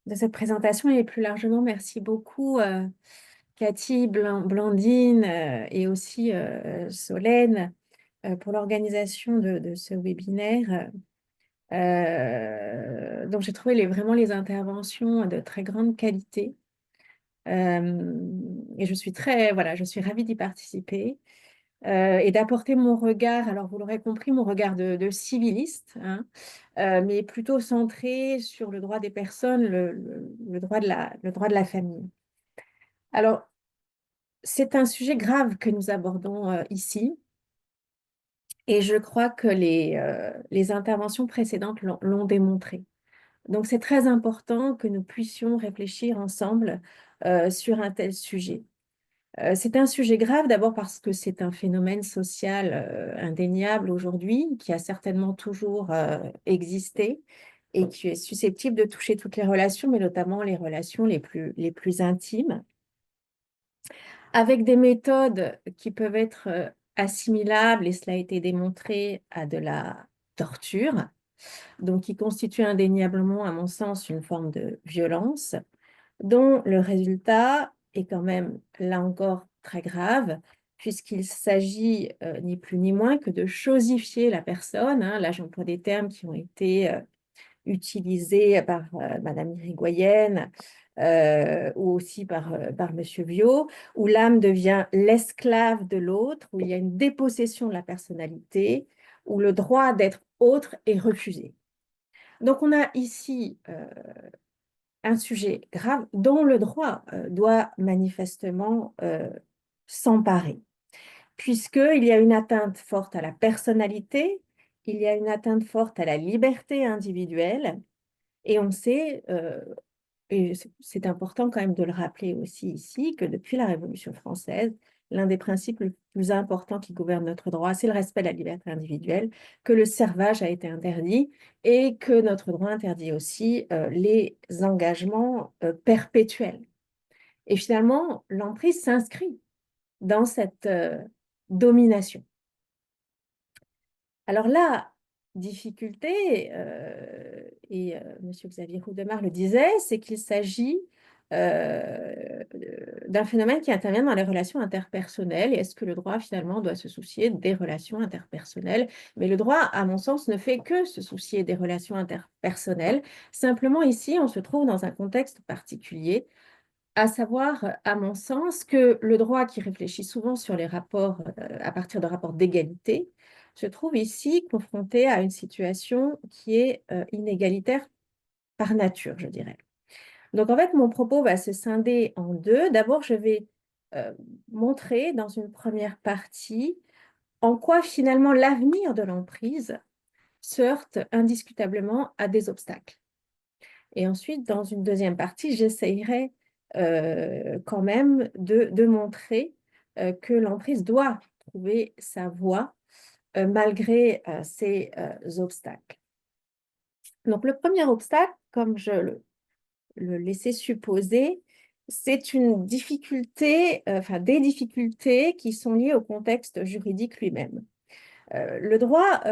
de cette présentation, et plus largement, merci beaucoup, Cathy, Blandine et aussi Solène pour l'organisation de ce webinaire. Donc, j'ai trouvé vraiment les interventions de très grande qualité. Et je suis ravie d'y participer et d'apporter mon regard, alors vous l'aurez compris, mon regard de civiliste, mais plutôt centré sur le droit des personnes, le droit de la famille. Alors, c'est un sujet grave que nous abordons ici, et je crois que les interventions précédentes l'ont démontré. Donc, c'est très important que nous puissions réfléchir ensemble sur un tel sujet. C'est un sujet grave, d'abord parce que c'est un phénomène social indéniable aujourd'hui, qui a certainement toujours existé et qui est susceptible de toucher toutes les relations, mais notamment les relations les plus intimes, avec des méthodes qui peuvent être assimilables, et cela a été démontré, à de la torture, donc qui constitue indéniablement, à mon sens, une forme de violence, dont le résultat est quand même, là encore, très grave, puisqu'il s'agit ni plus ni moins que de chosifier la personne. Là, j'emploie des termes qui ont été utilisés par Madame Irigoyen ou aussi par Monsieur Viau, où l'âme devient l'esclave de l'autre, où il y a une dépossession de la personnalité, où le droit d'être autre est refusé. Donc, on a ici un sujet grave dont le droit doit manifestement s'emparer, puisqu'il y a une atteinte forte à la personnalité, il y a une atteinte forte à la liberté individuelle, et on sait, et c'est important quand même de le rappeler aussi ici, que depuis la Révolution française, l'un des principes les plus importants qui gouvernent notre droit, c'est le respect de la liberté individuelle, que le servage a été interdit et que notre droit interdit aussi les engagements perpétuels. Et finalement, l'emprise s'inscrit dans cette domination. Alors la difficulté, et M. Xavier Roudemar le disait, c'est qu'il s'agit d'un phénomène qui intervient dans les relations interpersonnelles. Et est-ce que le droit, finalement, doit se soucier des relations interpersonnelles? Mais le droit, à mon sens, ne fait que se soucier des relations interpersonnelles. Simplement, ici, on se trouve dans un contexte particulier, à savoir, à mon sens, que le droit, qui réfléchit souvent sur les rapports à partir de rapports d'égalité, se trouve ici confronté à une situation qui est inégalitaire par nature, je dirais. Donc, en fait, mon propos va se scinder en deux. D'abord, je vais montrer dans une première partie en quoi, finalement, l'avenir de l'emprise se heurte indiscutablement à des obstacles. Et ensuite, dans une deuxième partie, j'essayerai quand même de montrer que l'emprise doit trouver sa voie malgré ces obstacles. Donc, le premier obstacle, comme je le laissais supposer, c'est une difficulté, des difficultés qui sont liées au contexte juridique lui-même. Le droit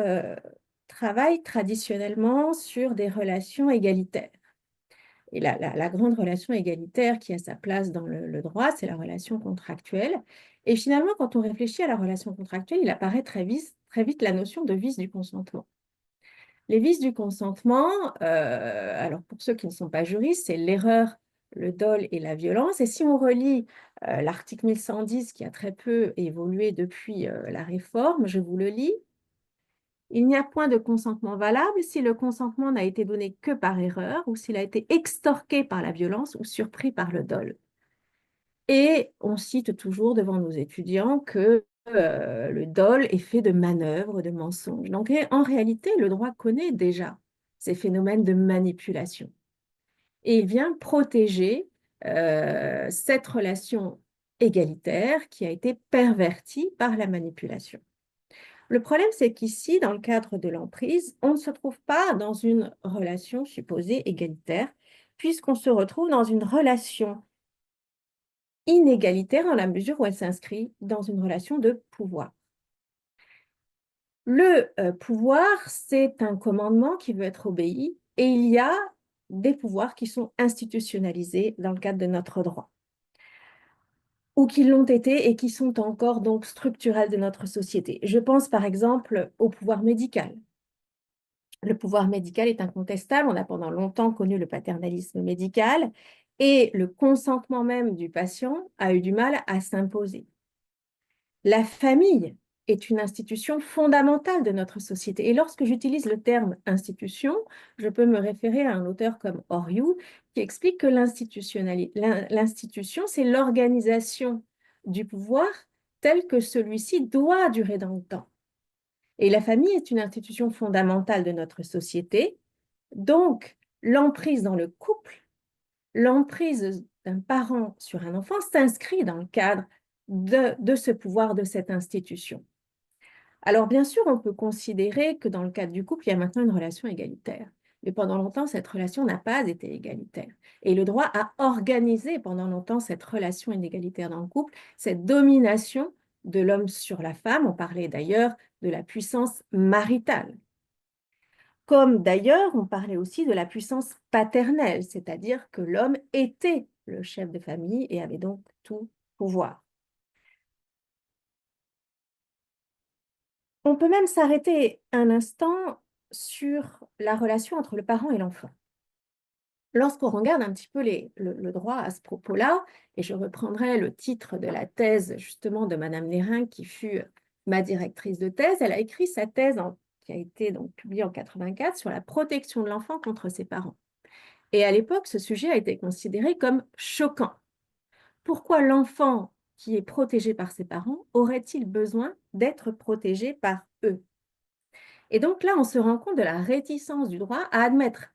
travaille traditionnellement sur des relations égalitaires. Et la grande relation égalitaire qui a sa place dans le droit, c'est la relation contractuelle. Et finalement, quand on réfléchit à la relation contractuelle, il apparaît très vite la notion de vice du consentement. Les vices du consentement, alors pour ceux qui ne sont pas juristes, c'est l'erreur, le dol et la violence. Et si on relit l'article 1110, qui a très peu évolué depuis la réforme, je vous le lis. Il n'y a point de consentement valable si le consentement n'a été donné que par erreur ou s'il a été extorqué par la violence ou surpris par le dol. Et on cite toujours devant nos étudiants que le dol est fait de manœuvres, de mensonges. Donc, en réalité, le droit connaît déjà ces phénomènes de manipulation. Et il vient protéger cette relation égalitaire qui a été pervertie par la manipulation. Le problème, c'est qu'ici, dans le cadre de l'emprise, on ne se trouve pas dans une relation supposée égalitaire, puisqu'on se retrouve dans une relation inégalitaire dans la mesure où elle s'inscrit dans une relation de pouvoir. Le pouvoir, c'est un commandement qui veut être obéi et il y a des pouvoirs qui sont institutionnalisés dans le cadre de notre droit ou qui l'ont été et qui sont encore donc structurels de notre société. Je pense par exemple au pouvoir médical. Le pouvoir médical est incontestable. On a pendant longtemps connu le paternalisme médical et le consentement même du patient a eu du mal à s'imposer. La famille est une institution fondamentale de notre société. Et lorsque j'utilise le terme institution, je peux me référer à un auteur comme Oriou qui explique que l'institution, c'est l'organisation du pouvoir tel que celui-ci doit durer dans le temps. Et la famille est une institution fondamentale de notre société. Donc, l'emprise dans le couple, l'emprise d'un parent sur un enfant s'inscrit dans le cadre de ce pouvoir, de cette institution. Alors, bien sûr, on peut considérer que dans le cadre du couple, il y a maintenant une relation égalitaire. Mais pendant longtemps, cette relation n'a pas été égalitaire. Et le droit a organisé pendant longtemps cette relation inégalitaire dans le couple, cette domination de l'homme sur la femme. On parlait d'ailleurs de la puissance maritale. Comme d'ailleurs, on parlait aussi de la puissance paternelle, c'est-à-dire que l'homme était le chef de famille et avait donc tout pouvoir. On peut même s'arrêter un instant sur la relation entre le parent et l'enfant. Lorsqu'on regarde un petit peu le droit à ce propos-là, et je reprendrai le titre de la thèse justement de Madame Nérin, qui fut ma directrice de thèse, elle a écrit sa thèse qui a été donc publiée en 1984 sur la protection de l'enfant contre ses parents. Et à l'époque, ce sujet a été considéré comme choquant. Pourquoi l'enfant qui est protégé par ses parents aurait-il besoin d'être protégé par eux? Et donc là, on se rend compte de la réticence du droit à admettre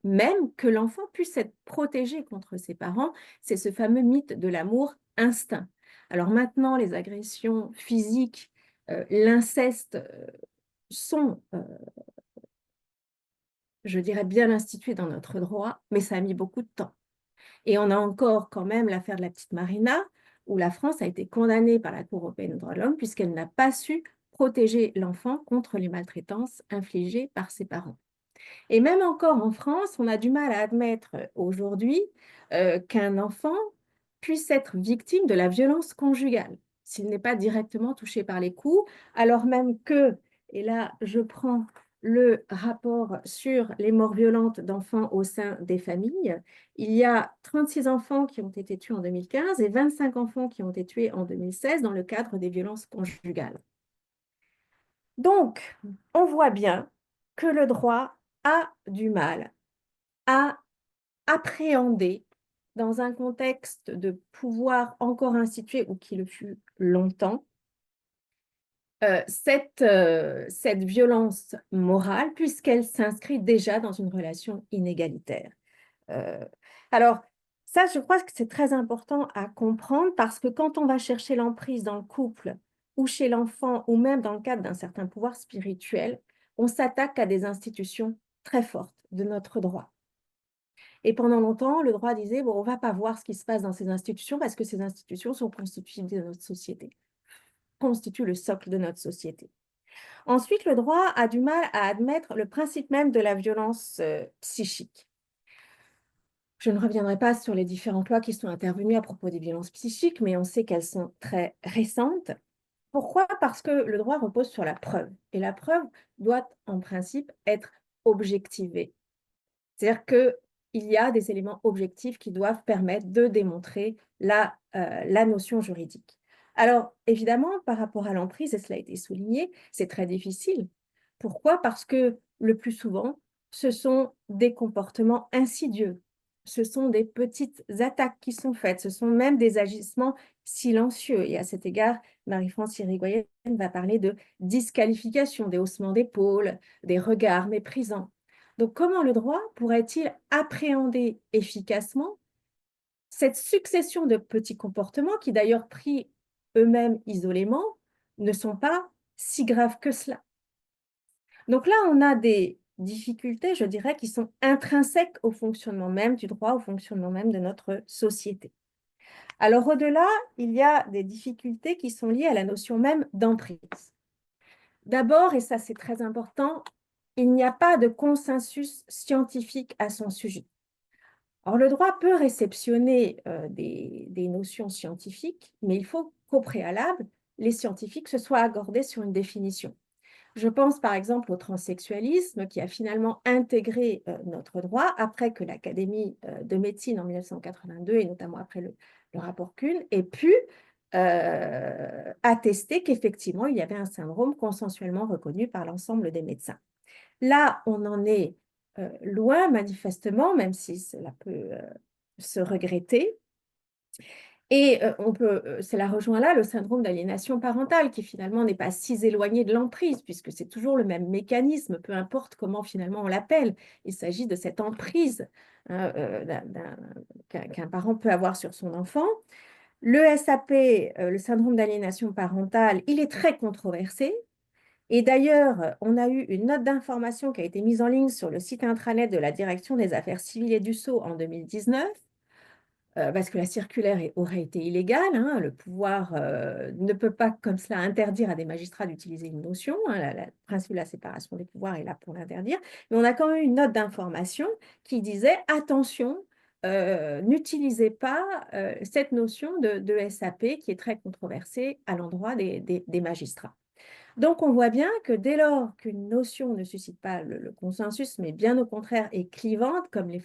même que l'enfant puisse être protégé contre ses parents. C'est ce fameux mythe de l'amour instinct. Alors maintenant, les agressions physiques, l'inceste sont, je dirais, bien instituées dans notre droit, mais ça a mis beaucoup de temps. Et on a encore quand même l'affaire de la petite Marina, où la France a été condamnée par la Cour européenne des droits de l'homme puisqu'elle n'a pas su protéger l'enfant contre les maltraitances infligées par ses parents. Et même encore en France, on a du mal à admettre aujourd'hui qu'un enfant puisse être victime de la violence conjugale s'il n'est pas directement touché par les coups, alors même que, et là je prends le rapport sur les morts violentes d'enfants au sein des familles, il y a 36 enfants qui ont été tués en 2015 et 25 enfants qui ont été tués en 2016 dans le cadre des violences conjugales. Donc, on voit bien que le droit a du mal à appréhender dans un contexte de pouvoir encore institué ou qui le fut longtemps, cette violence morale puisqu'elle s'inscrit déjà dans une relation inégalitaire. Alors, ça, je crois que c'est très important à comprendre parce que quand on va chercher l'emprise dans le couple ou chez l'enfant ou même dans le cadre d'un certain pouvoir spirituel, on s'attaque à des institutions très fortes de notre droit. Et pendant longtemps, le droit disait, bon, on ne va pas voir ce qui se passe dans ces institutions parce que ces institutions sont constitutives de notre société, constituent le socle de notre société. Ensuite, le droit a du mal à admettre le principe même de la violence psychique. Je ne reviendrai pas sur les différentes lois qui sont intervenues à propos des violences psychiques, mais on sait qu'elles sont très récentes. Pourquoi? Parce que le droit repose sur la preuve. Et la preuve doit, en principe, être objectivée. C'est-à-dire qu'il y a des éléments objectifs qui doivent permettre de démontrer la notion juridique. Alors, évidemment, par rapport à l'emprise, et cela a été souligné, c'est très difficile Pourquoi? Parce que le plus souvent, ce sont des comportements insidieux. Ce sont des petites attaques qui sont faites. Ce sont même des agissements silencieux. Et à cet égard, Marie-France Irigoyen va parler de disqualification, des haussements d'épaules, des regards méprisants. Donc, comment le droit pourrait-il appréhender efficacement cette succession de petits comportements qui, d'ailleurs, pris eux-mêmes isolément, ne sont pas si graves que cela? Donc là, on a des difficultés, je dirais, qui sont intrinsèques au fonctionnement même du droit, au fonctionnement même de notre société. Alors au-delà, il y a des difficultés qui sont liées à la notion même d'emprise. D'abord, et ça c'est très important, il n'y a pas de consensus scientifique à son sujet. Alors le droit peut réceptionner des notions scientifiques, mais il faut qu'au préalable, les scientifiques se soient accordés sur une définition. Je pense par exemple au transsexualisme qui a finalement intégré notre droit après que l'Académie de médecine en 1982 et notamment après le rapport Kuhn ait pu attester qu'effectivement il y avait un syndrome consensuellement reconnu par l'ensemble des médecins. Là, on en est loin manifestement, même si cela peut se regretter. Et cela rejoint là le syndrome d'aliénation parentale qui finalement n'est pas si éloigné de l'emprise puisque c'est toujours le même mécanisme, peu importe comment finalement on l'appelle. Il s'agit de cette emprise hein, qu'un parent peut avoir sur son enfant. Le SAP, le syndrome d'aliénation parentale, il est très controversé. Et d'ailleurs, on a eu une note d'information qui a été mise en ligne sur le site intranet de la Direction des affaires civiles et du Sceau en 2019. Parce que la circulaire aurait été illégale, hein, le pouvoir ne peut pas comme cela interdire à des magistrats d'utiliser une notion, hein, le principe de la séparation des pouvoirs est là pour l'interdire, mais on a quand même une note d'information qui disait « attention, n'utilisez pas cette notion de SAP qui est très controversée à l'endroit des magistrats ». Donc on voit bien que dès lors qu'une notion ne suscite pas le consensus, mais bien au contraire est clivante, comme les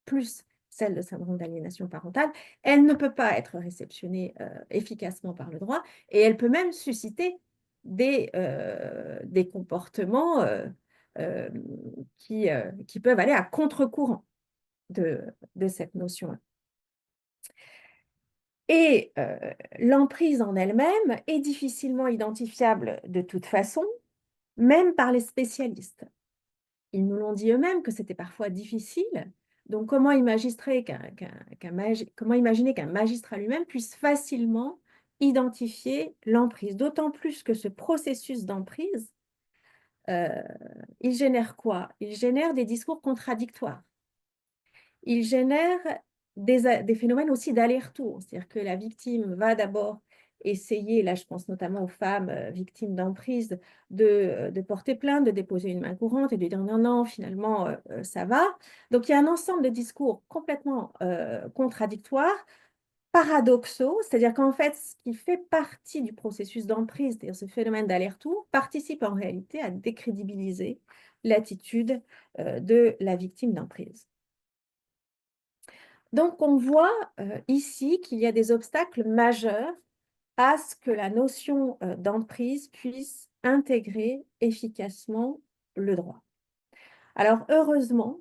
plus celle de syndrome d'aliénation parentale, elle ne peut pas être réceptionnée efficacement par le droit et elle peut même susciter des comportements qui peuvent aller à contre-courant de cette notion-là. Et l'emprise en elle-même est difficilement identifiable de toute façon, même par les spécialistes. Ils nous l'ont dit eux-mêmes que c'était parfois difficile. Donc, comment imaginer qu'un magistrat lui-même puisse facilement identifier l'emprise? D'autant plus que ce processus d'emprise, il génère quoi? Il génère des discours contradictoires. Il génère des phénomènes aussi d'aller-retour. C'est-à-dire que la victime va d'abord essayer, là je pense notamment aux femmes victimes d'emprise, de porter plainte, de déposer une main courante et de dire non, non, finalement, ça va. Donc il y a un ensemble de discours complètement contradictoires, paradoxaux, c'est-à-dire qu'en fait, ce qui fait partie du processus d'emprise, c'est-à-dire ce phénomène d'aller-retour, participe en réalité à décrédibiliser l'attitude de la victime d'emprise. Donc, on voit ici qu'il y a des obstacles majeurs à ce que la notion d'emprise puisse intégrer efficacement le droit. Alors, heureusement,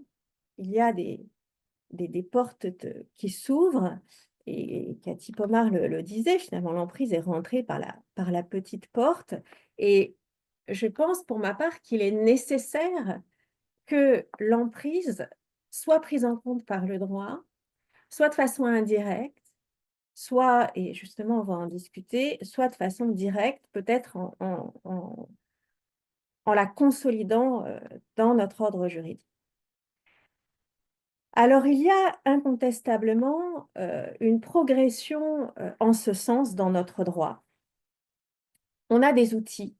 il y a des portes qui s'ouvrent, et Cathy Pomard le disait, finalement, l'emprise est rentrée par la petite porte. Et je pense, pour ma part, qu'il est nécessaire que l'emprise soit prise en compte par le droit, soit de façon indirecte, soit, et justement on va en discuter, soit de façon directe, peut-être en la consolidant dans notre ordre juridique. Alors il y a incontestablement une progression en ce sens dans notre droit. On a des outils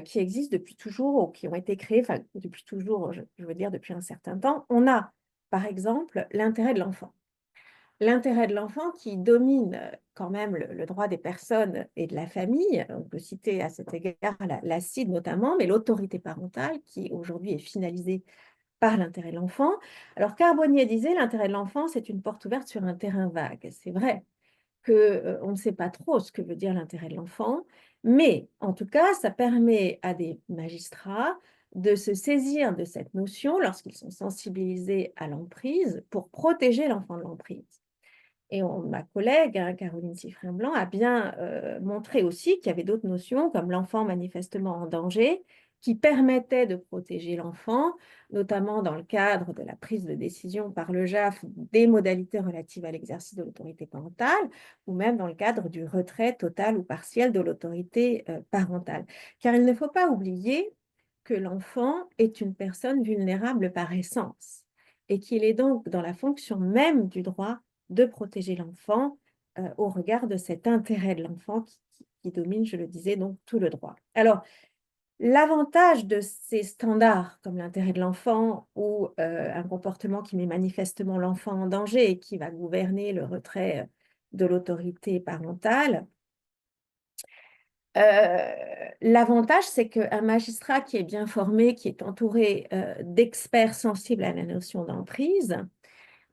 qui existent depuis toujours ou qui ont été créés, enfin depuis toujours, je veux dire depuis un certain temps. On a par exemple l'intérêt de l'enfant. L'intérêt de l'enfant qui domine quand même le droit des personnes et de la famille. On peut citer à cet égard la CIDE notamment, mais l'autorité parentale qui aujourd'hui est finalisée par l'intérêt de l'enfant. Alors Carbonnier disait l'intérêt de l'enfant, c'est une porte ouverte sur un terrain vague. C'est vrai qu'on ne sait pas trop ce que veut dire l'intérêt de l'enfant, mais en tout cas, ça permet à des magistrats de de se saisir de cette notion lorsqu'ils sont sensibilisés à l'emprise pour protéger l'enfant de l'emprise. Et ma collègue, hein, Caroline Siffrin-Blanc, a bien montré aussi qu'il y avait d'autres notions, comme l'enfant manifestement en danger, qui permettaient de protéger l'enfant, notamment dans le cadre de la prise de décision par le JAF des modalités relatives à l'exercice de l'autorité parentale, ou même dans le cadre du retrait total ou partiel de l'autorité parentale. Car il ne faut pas oublier que l'enfant est une personne vulnérable par essence, et qu'il est donc dans la fonction même du droit de protéger l'enfant au regard de cet intérêt de l'enfant qui domine, je le disais, donc tout le droit. Alors, l'avantage de ces standards, comme l'intérêt de l'enfant ou un comportement qui met manifestement l'enfant en danger et qui va gouverner le retrait de l'autorité parentale, l'avantage, c'est qu'un magistrat qui est bien formé, qui est entouré d'experts sensibles à la notion d'emprise,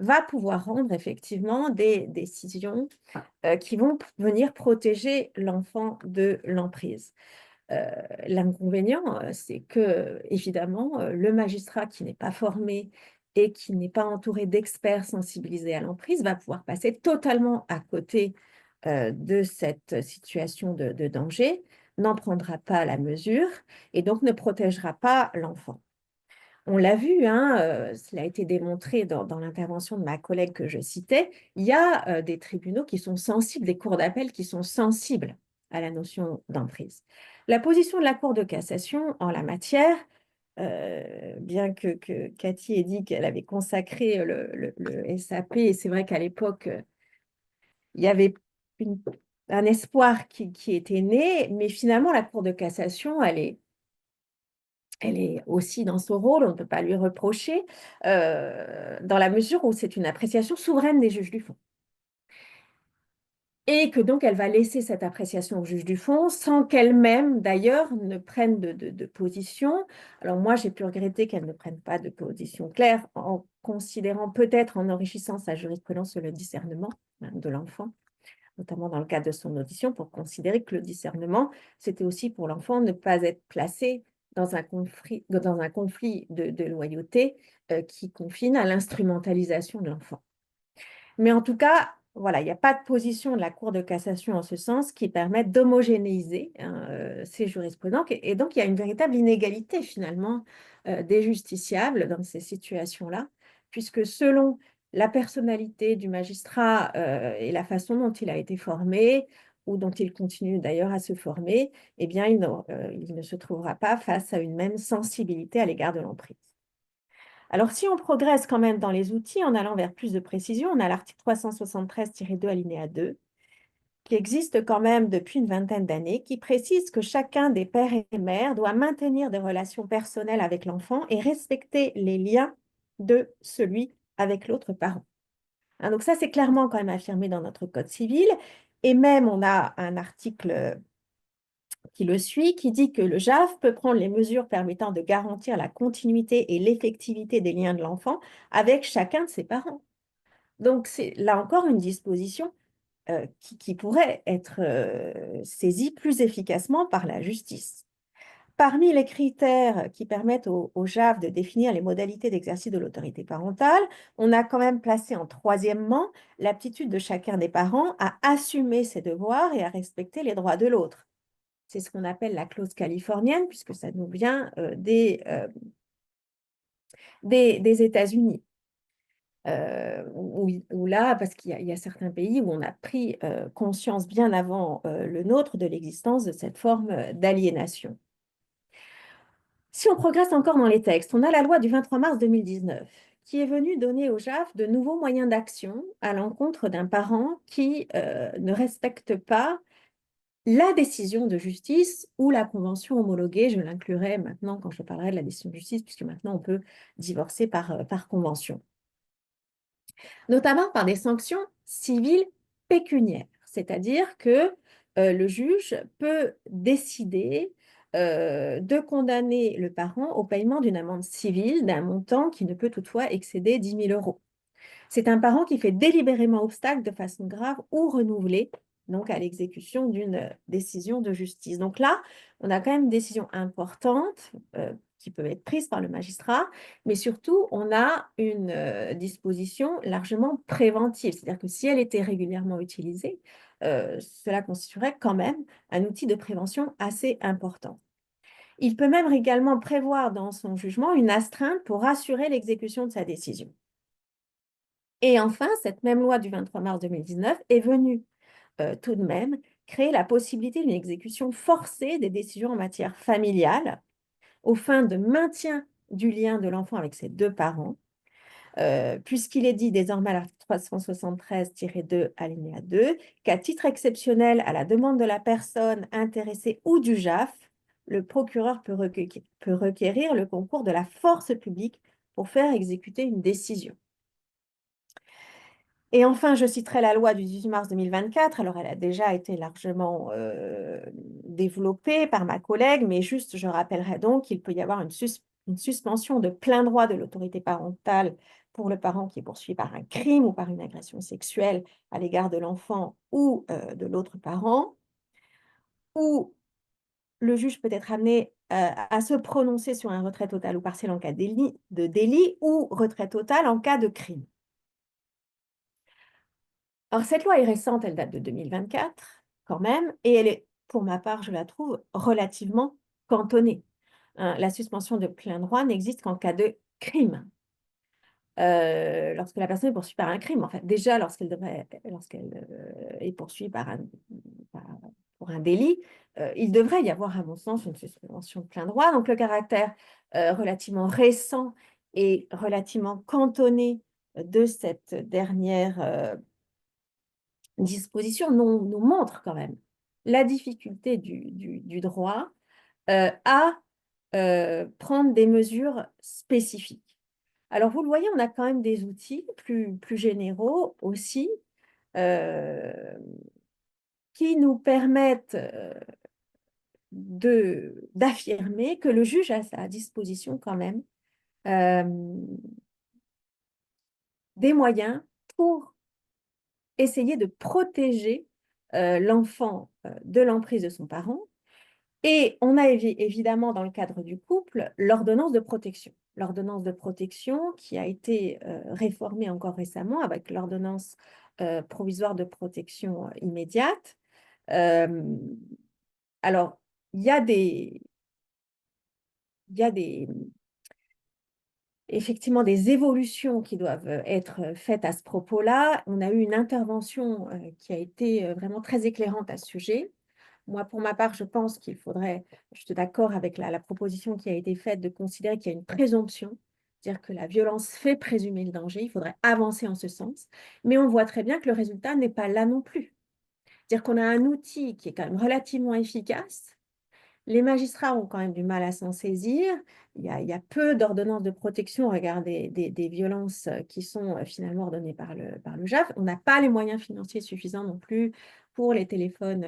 va pouvoir rendre effectivement des décisions qui vont venir protéger l'enfant de l'emprise. L'inconvénient, c'est que, évidemment, le magistrat qui n'est pas formé et qui n'est pas entouré d'experts sensibilisés à l'emprise va pouvoir passer totalement à côté de cette situation de danger, n'en prendra pas la mesure et donc ne protégera pas l'enfant. On l'a vu, hein, cela a été démontré dans l'intervention de ma collègue que je citais, il y a des tribunaux qui sont sensibles, des cours d'appel qui sont sensibles à la notion d'emprise. La position de la Cour de cassation en la matière, bien que Cathy ait dit qu'elle avait consacré le SAP, et c'est vrai qu'à l'époque, il y avait un espoir qui était né, mais finalement, la Cour de cassation, elle est aussi dans son rôle, on ne peut pas lui reprocher, dans la mesure où c'est une appréciation souveraine des juges du fond. Et que donc elle va laisser cette appréciation aux juges du fond sans qu'elle-même, d'ailleurs, ne prenne de position. Alors moi, j'ai pu regretter qu'elle ne prenne pas de position claire en considérant peut-être, en enrichissant sa jurisprudence sur le discernement de l'enfant, notamment dans le cadre de son audition, pour considérer que le discernement, c'était aussi pour l'enfant ne pas être placé dans un conflit de loyauté qui confine à l'instrumentalisation de l'enfant. Mais en tout cas, voilà, il n'y a pas de position de la Cour de cassation en ce sens qui permette d'homogénéiser ces jurisprudents. Et donc, il y a une véritable inégalité finalement des justiciables dans ces situations-là, puisque selon la personnalité du magistrat et la façon dont il a été formé, ou dont il continue d'ailleurs à se former, eh bien, il ne se trouvera pas face à une même sensibilité à l'égard de l'emprise. Alors, si on progresse quand même dans les outils en allant vers plus de précision, on a l'article 373-2 alinéa 2, qui existe quand même depuis une vingtaine d'années, qui précise que chacun des pères et mères doit maintenir des relations personnelles avec l'enfant et respecter les liens de celui avec l'autre parent. Hein, donc ça, c'est clairement quand même affirmé dans notre Code civil. Et même, on a un article qui le suit, qui dit que le JAF peut prendre les mesures permettant de garantir la continuité et l'effectivité des liens de l'enfant avec chacun de ses parents. Donc, c'est là encore une disposition qui pourrait être saisie plus efficacement par la justice. Parmi les critères qui permettent au JAF de définir les modalités d'exercice de l'autorité parentale, on a quand même placé en troisièmement l'aptitude de chacun des parents à assumer ses devoirs et à respecter les droits de l'autre. C'est ce qu'on appelle la clause californienne, puisque ça nous vient des États-Unis. Où là, parce qu'il y a certains pays où on a pris conscience bien avant le nôtre de l'existence de cette forme d'aliénation. Si on progresse encore dans les textes, on a la loi du 23 mars 2019 qui est venue donner au JAF de nouveaux moyens d'action à l'encontre d'un parent qui ne respecte pas la décision de justice ou la convention homologuée. Je l'inclurai maintenant quand je parlerai de la décision de justice, puisque maintenant on peut divorcer par convention. Notamment par des sanctions civiles pécuniaires, c'est-à-dire que le juge peut décider de condamner le parent au paiement d'une amende civile d'un montant qui ne peut toutefois excéder 10 000 €. C'est un parent qui fait délibérément obstacle de façon grave ou renouvelée donc à l'exécution d'une décision de justice. Donc là, on a quand même une décision importante qui peut être prise par le magistrat, mais surtout, on a une disposition largement préventive, c'est-à-dire que si elle était régulièrement utilisée, cela constituerait quand même un outil de prévention assez important. Il peut même également prévoir dans son jugement une astreinte pour assurer l'exécution de sa décision. Et enfin, cette même loi du 23 mars 2019 est venue tout de même créer la possibilité d'une exécution forcée des décisions en matière familiale aux fins de maintien du lien de l'enfant avec ses deux parents, puisqu'il est dit désormais à l'article 373-2 alinéa 2 qu'à titre exceptionnel, à la demande de la personne intéressée ou du JAF, le procureur peut requérir le concours de la force publique pour faire exécuter une décision. Et enfin, je citerai la loi du 18 mars 2024. Alors, elle a déjà été largement développée par ma collègue, mais juste, je rappellerai donc qu'il peut y avoir une suspension de plein droit de l'autorité parentale pour le parent qui est poursuivi par un crime ou par une agression sexuelle à l'égard de l'enfant ou de l'autre parent, ou le juge peut être amené à se prononcer sur un retrait total ou partiel en cas de délit ou retrait total en cas de crime. Alors, cette loi est récente, elle date de 2024 quand même, et elle est, pour ma part, je la trouve relativement cantonnée. La suspension de plein droit n'existe qu'en cas de crime. Lorsque la personne est poursuivie par un crime, en fait, déjà lorsqu'elle est poursuivie pour un délit, il devrait y avoir, à mon sens, une suspension de plein droit. Donc, le caractère relativement récent et relativement cantonné de cette dernière disposition nous montre quand même la difficulté du droit à prendre des mesures spécifiques. Alors, vous le voyez, on a quand même des outils plus généraux aussi qui nous permettent d'affirmer que le juge a à sa disposition quand même des moyens pour essayer de protéger l'enfant de l'emprise de son parent. Et on a évidemment, dans le cadre du couple, l'ordonnance de protection. L'ordonnance de protection qui a été réformée encore récemment avec l'ordonnance provisoire de protection immédiate. Alors, il y a effectivement des évolutions qui doivent être faites à ce propos-là. On a eu une intervention qui a été vraiment très éclairante à ce sujet. Moi, pour ma part, je pense qu'il faudrait, je suis d'accord avec la proposition qui a été faite de considérer qu'il y a une présomption, c'est-à-dire que la violence fait présumer le danger, il faudrait avancer en ce sens, mais on voit très bien que le résultat n'est pas là non plus. C'est-à-dire qu'on a un outil qui est quand même relativement efficace. Les magistrats ont quand même du mal à s'en saisir. Il y a peu d'ordonnances de protection au regard des violences qui sont finalement ordonnées par le JAF. On n'a pas les moyens financiers suffisants non plus pour les téléphones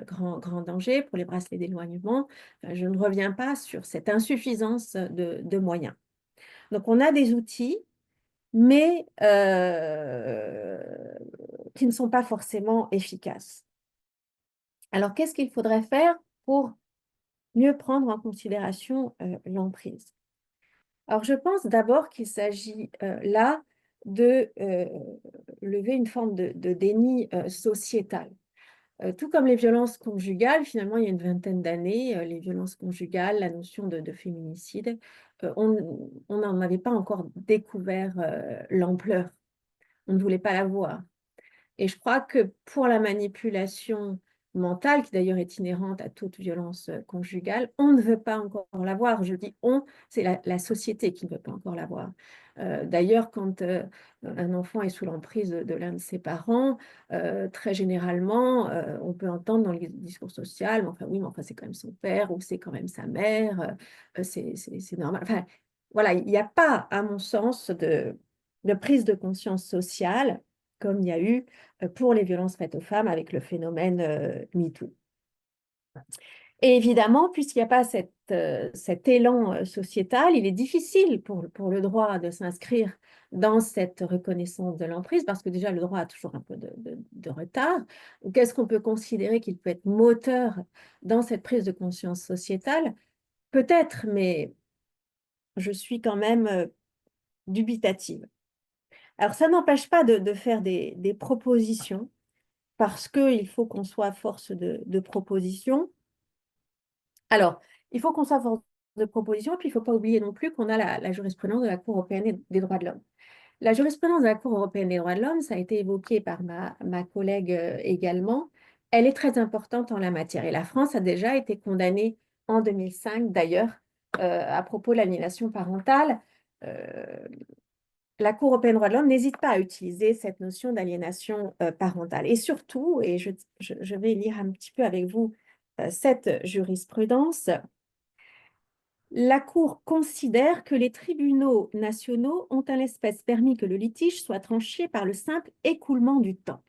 grand danger, pour les bracelets d'éloignement. Enfin, je ne reviens pas sur cette insuffisance de moyens. Donc, on a des outils, mais qui ne sont pas forcément efficaces. Alors, qu'est-ce qu'il faudrait faire pour mieux prendre en considération l'emprise? Alors, je pense d'abord qu'il s'agit là de lever une forme de déni sociétal. Tout comme les violences conjugales, finalement, il y a une vingtaine d'années, les violences conjugales, la notion de féminicide, on n'en avait pas encore découvert l'ampleur. On ne voulait pas la voir. Et je crois que pour la manipulation mentale, qui d'ailleurs est inhérente à toute violence conjugale, on ne veut pas encore la voir. Je dis on, c'est la société qui ne veut pas encore la voir. D'ailleurs, quand un enfant est sous l'emprise de l'un de ses parents, très généralement, on peut entendre dans le discours social, mais enfin oui, mais enfin c'est quand même son père ou c'est quand même sa mère, c'est normal. Enfin, voilà, il n'y a pas, à mon sens, de prise de conscience sociale comme il y a eu pour les violences faites aux femmes avec le phénomène MeToo. Et évidemment, puisqu'il n'y a pas cette cet élan sociétal, il est difficile pour le droit de s'inscrire dans cette reconnaissance de l'emprise, parce que déjà le droit a toujours un peu de retard. Qu'est-ce qu'on peut considérer qu'il peut être moteur dans cette prise de conscience sociétale? Peut-être, mais je suis quand même dubitative. Alors, ça n'empêche pas de faire des propositions, parce qu'il faut qu'on soit force de proposition. Alors, il faut qu'on soit force de proposition, et puis il ne faut pas oublier non plus qu'on a la jurisprudence de la Cour européenne des droits de l'homme. La jurisprudence de la Cour européenne des droits de l'homme, ça a été évoqué par ma collègue également, elle est très importante en la matière. Et la France a déjà été condamnée en 2005, d'ailleurs, à propos de l'aliénation parentale. La Cour européenne des droits de l'homme n'hésite pas à utiliser cette notion d'aliénation parentale. Et surtout, et je vais lire un petit peu avec vous cette jurisprudence, la Cour considère que les tribunaux nationaux ont en l'espèce permis que le litige soit tranché par le simple écoulement du temps.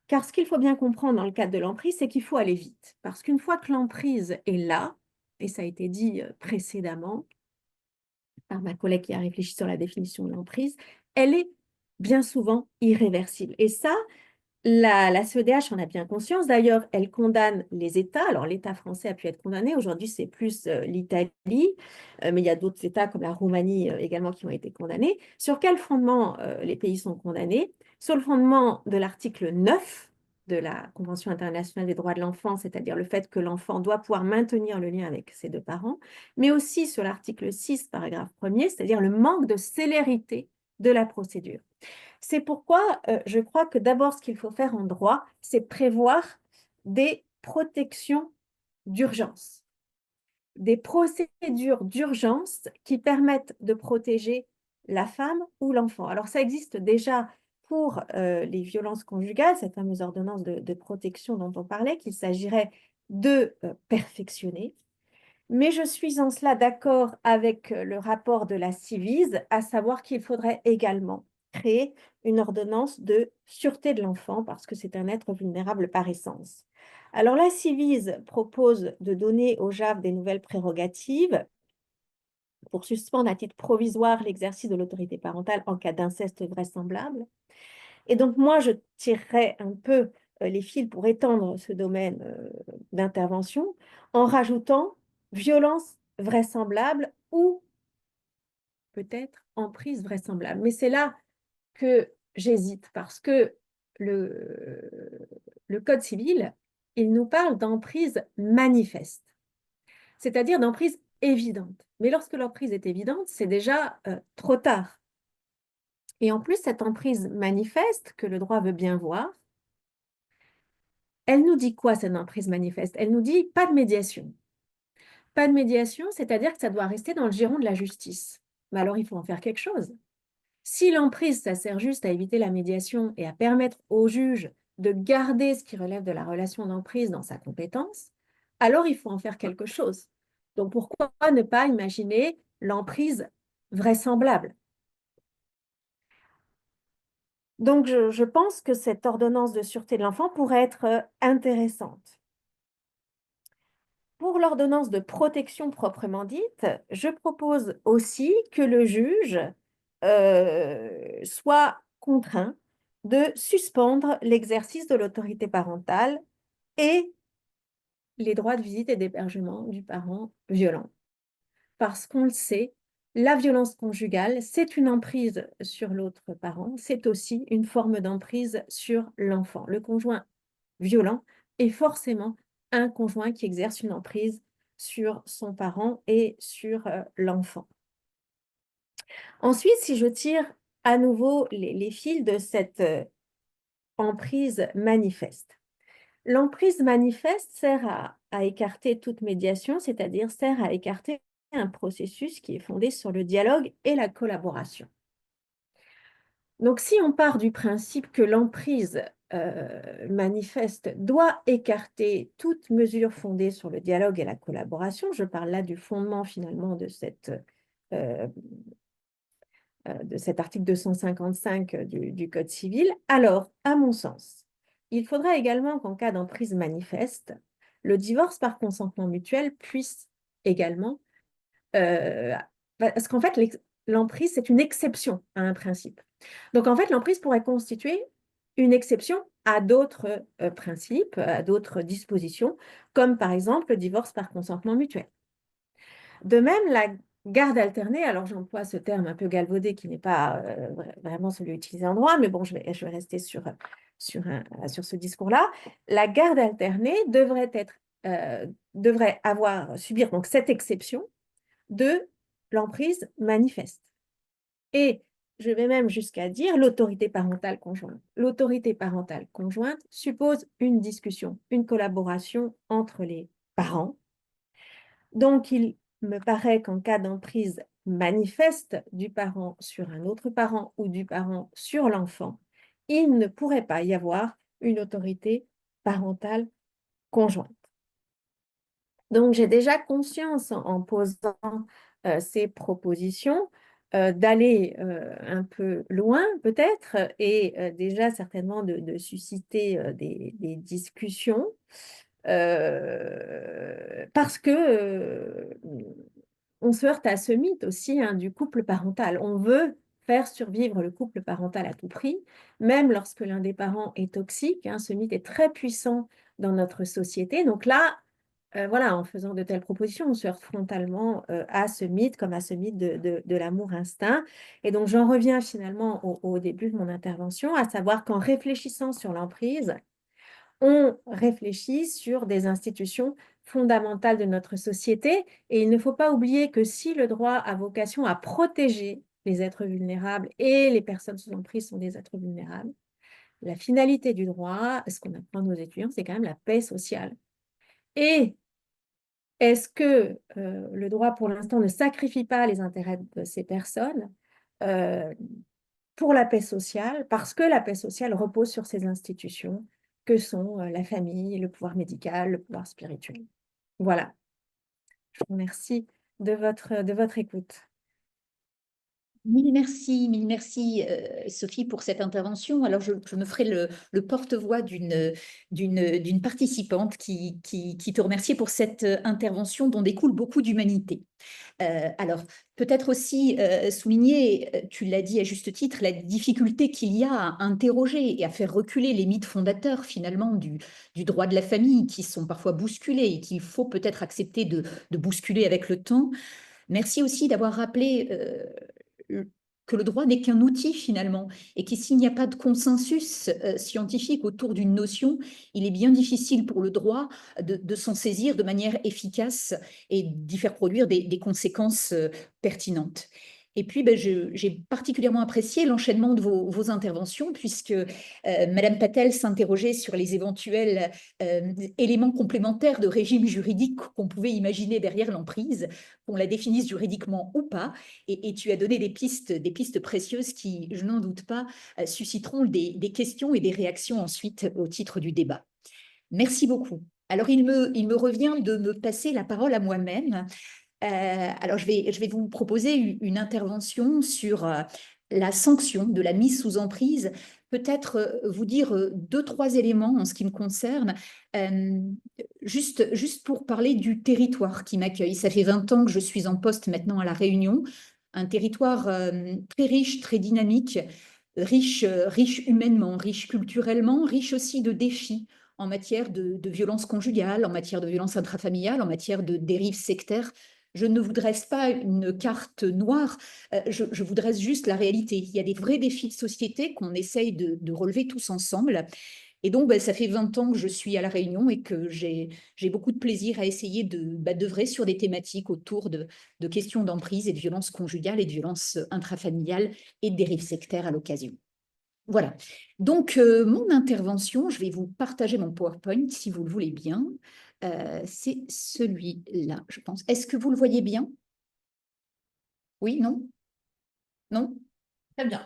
Car ce qu'il faut bien comprendre dans le cadre de l'emprise, c'est qu'il faut aller vite. Parce qu'une fois que l'emprise est là, et ça a été dit précédemment par ma collègue qui a réfléchi sur la définition de l'emprise, elle est bien souvent irréversible. Et ça, la CEDH en a bien conscience. D'ailleurs, elle condamne les États. Alors, l'État français a pu être condamné. Aujourd'hui, c'est plus l'Italie. Mais il y a d'autres États comme la Roumanie également qui ont été condamnés. Sur quel fondement les pays sont condamnés? Sur le fondement de l'article 9 de la Convention internationale des droits de l'enfant, c'est-à-dire le fait que l'enfant doit pouvoir maintenir le lien avec ses deux parents, mais aussi sur l'article 6, paragraphe 1er, c'est-à-dire le manque de célérité de la procédure. C'est pourquoi je crois que d'abord, ce qu'il faut faire en droit, c'est prévoir des protections d'urgence, des procédures d'urgence qui permettent de protéger la femme ou l'enfant. Alors, ça existe déjà pour les violences conjugales, cette fameuse ordonnance de protection dont on parlait, qu'il s'agirait de perfectionner. Mais je suis en cela d'accord avec le rapport de la Civise, à savoir qu'il faudrait également créer une ordonnance de sûreté de l'enfant parce que c'est un être vulnérable par essence. Alors la Civise propose de donner au JAF des nouvelles prérogatives pour suspendre à titre provisoire l'exercice de l'autorité parentale en cas d'inceste vraisemblable. Et donc moi, je tirerais un peu les fils pour étendre ce domaine d'intervention en rajoutant violence vraisemblable ou peut-être emprise vraisemblable. Mais c'est là que j'hésite parce que le Code civil, il nous parle d'emprise manifeste, c'est-à-dire d'emprise évidente. Mais lorsque l'emprise est évidente, c'est déjà trop tard. Et en plus, cette emprise manifeste que le droit veut bien voir, elle nous dit quoi, cette emprise manifeste? Elle nous dit pas de médiation. Pas de médiation, c'est-à-dire que ça doit rester dans le giron de la justice. Mais alors, il faut en faire quelque chose. Si l'emprise, ça sert juste à éviter la médiation et à permettre au juge de garder ce qui relève de la relation d'emprise dans sa compétence, alors il faut en faire quelque chose. Donc, pourquoi ne pas imaginer l'emprise vraisemblable? Donc, je pense que cette ordonnance de sûreté de l'enfant pourrait être intéressante. Pour l'ordonnance de protection proprement dite, je propose aussi que le juge soit contraint de suspendre l'exercice de l'autorité parentale et les droits de visite et d'hébergement du parent violent. Parce qu'on le sait, la violence conjugale, c'est une emprise sur l'autre parent, c'est aussi une forme d'emprise sur l'enfant. Le conjoint violent est forcément un conjoint qui exerce une emprise sur son parent et sur l'enfant. Ensuite, si je tire à nouveau les fils de cette emprise manifeste. L'emprise manifeste sert à écarter toute médiation, c'est-à-dire sert à écarter un processus qui est fondé sur le dialogue et la collaboration. Donc, si on part du principe que l'emprise manifeste doit écarter toute mesure fondée sur le dialogue et la collaboration, je parle là du fondement finalement de cet article 255 du Code civil, alors, à mon sens, il faudra également qu'en cas d'emprise manifeste, le divorce par consentement mutuel puisse également, parce qu'en fait, l'emprise, c'est une exception à un principe. Donc, en fait, l'emprise pourrait constituer une exception à d'autres principes, à d'autres dispositions, comme par exemple le divorce par consentement mutuel. De même, la garde alternée, alors j'emploie ce terme un peu galvaudé qui n'est pas vraiment celui utilisé en droit, mais bon, je vais rester sur ce discours-là. La garde alternée devrait subir donc cette exception de l'emprise manifeste. Et je vais même jusqu'à dire l'autorité parentale conjointe. L'autorité parentale conjointe suppose une discussion, une collaboration entre les parents. Donc, il me paraît qu'en cas d'emprise manifeste du parent sur un autre parent ou du parent sur l'enfant, il ne pourrait pas y avoir une autorité parentale conjointe. Donc, j'ai déjà conscience en posant ces propositions d'aller un peu loin peut-être et déjà certainement de susciter des discussions parce que on se heurte à ce mythe aussi du couple parental. On veut faire survivre le couple parental à tout prix, même lorsque l'un des parents est toxique. Ce mythe est très puissant dans notre société. Donc là, voilà, en faisant de telles propositions, on se heurte frontalement à ce mythe, comme à ce mythe de l'amour instinct. Et donc, j'en reviens finalement au début de mon intervention, à savoir qu'en réfléchissant sur l'emprise, on réfléchit sur des institutions fondamentales de notre société. Et il ne faut pas oublier que si le droit a vocation à protéger les êtres vulnérables et les personnes sous emprise sont des êtres vulnérables, la finalité du droit, ce qu'on apprend à nos étudiants, c'est quand même la paix sociale. Et est-ce que le droit, pour l'instant, ne sacrifie pas les intérêts de ces personnes pour la paix sociale, parce que la paix sociale repose sur ces institutions que sont la famille, le pouvoir médical, le pouvoir spirituel. Voilà. Je vous remercie de votre écoute. Mille merci Sophie pour cette intervention. Alors je me ferai le porte-voix d'une participante qui te remercie pour cette intervention dont découle beaucoup d'humanité. Alors peut-être aussi souligner, tu l'as dit à juste titre, la difficulté qu'il y a à interroger et à faire reculer les mythes fondateurs finalement du droit de la famille qui sont parfois bousculés et qu'il faut peut-être accepter de bousculer avec le temps. Merci aussi d'avoir rappelé que le droit n'est qu'un outil finalement et que s'il n'y a pas de consensus scientifique autour d'une notion, il est bien difficile pour le droit de s'en saisir de manière efficace et d'y faire produire des conséquences pertinentes. Et puis, j'ai particulièrement apprécié l'enchaînement de vos interventions puisque Madame Patel s'interrogeait sur les éventuels éléments complémentaires de régime juridique qu'on pouvait imaginer derrière l'emprise, qu'on la définisse juridiquement ou pas. Et tu as donné des pistes précieuses qui, je n'en doute pas, susciteront des questions et des réactions ensuite au titre du débat. Merci beaucoup. Alors, il me revient de me passer la parole à moi-même. Alors, je vais vous proposer une intervention sur la sanction de la mise sous emprise. Peut-être vous dire 2-3 éléments en ce qui me concerne, juste pour parler du territoire qui m'accueille. Ça fait 20 ans que je suis en poste maintenant à La Réunion, un territoire très riche, très dynamique, riche humainement, riche culturellement, riche aussi de défis en matière de violence conjugale, en matière de violence intrafamiliale, en matière de dérives sectaires. Je ne vous dresse pas une carte noire, je vous dresse juste la réalité. Il y a des vrais défis de société qu'on essaye de relever tous ensemble. Et donc, ça fait 20 ans que je suis à La Réunion et que j'ai beaucoup de plaisir à essayer d'œuvrer sur des thématiques autour de questions d'emprise et de violence conjugale et de violence intrafamiliale et de dérives sectaires à l'occasion. Voilà. Donc, mon intervention, je vais vous partager mon PowerPoint si vous le voulez bien. C'est celui-là, je pense. Est-ce que vous le voyez bien? Oui, non? Non? Très bien.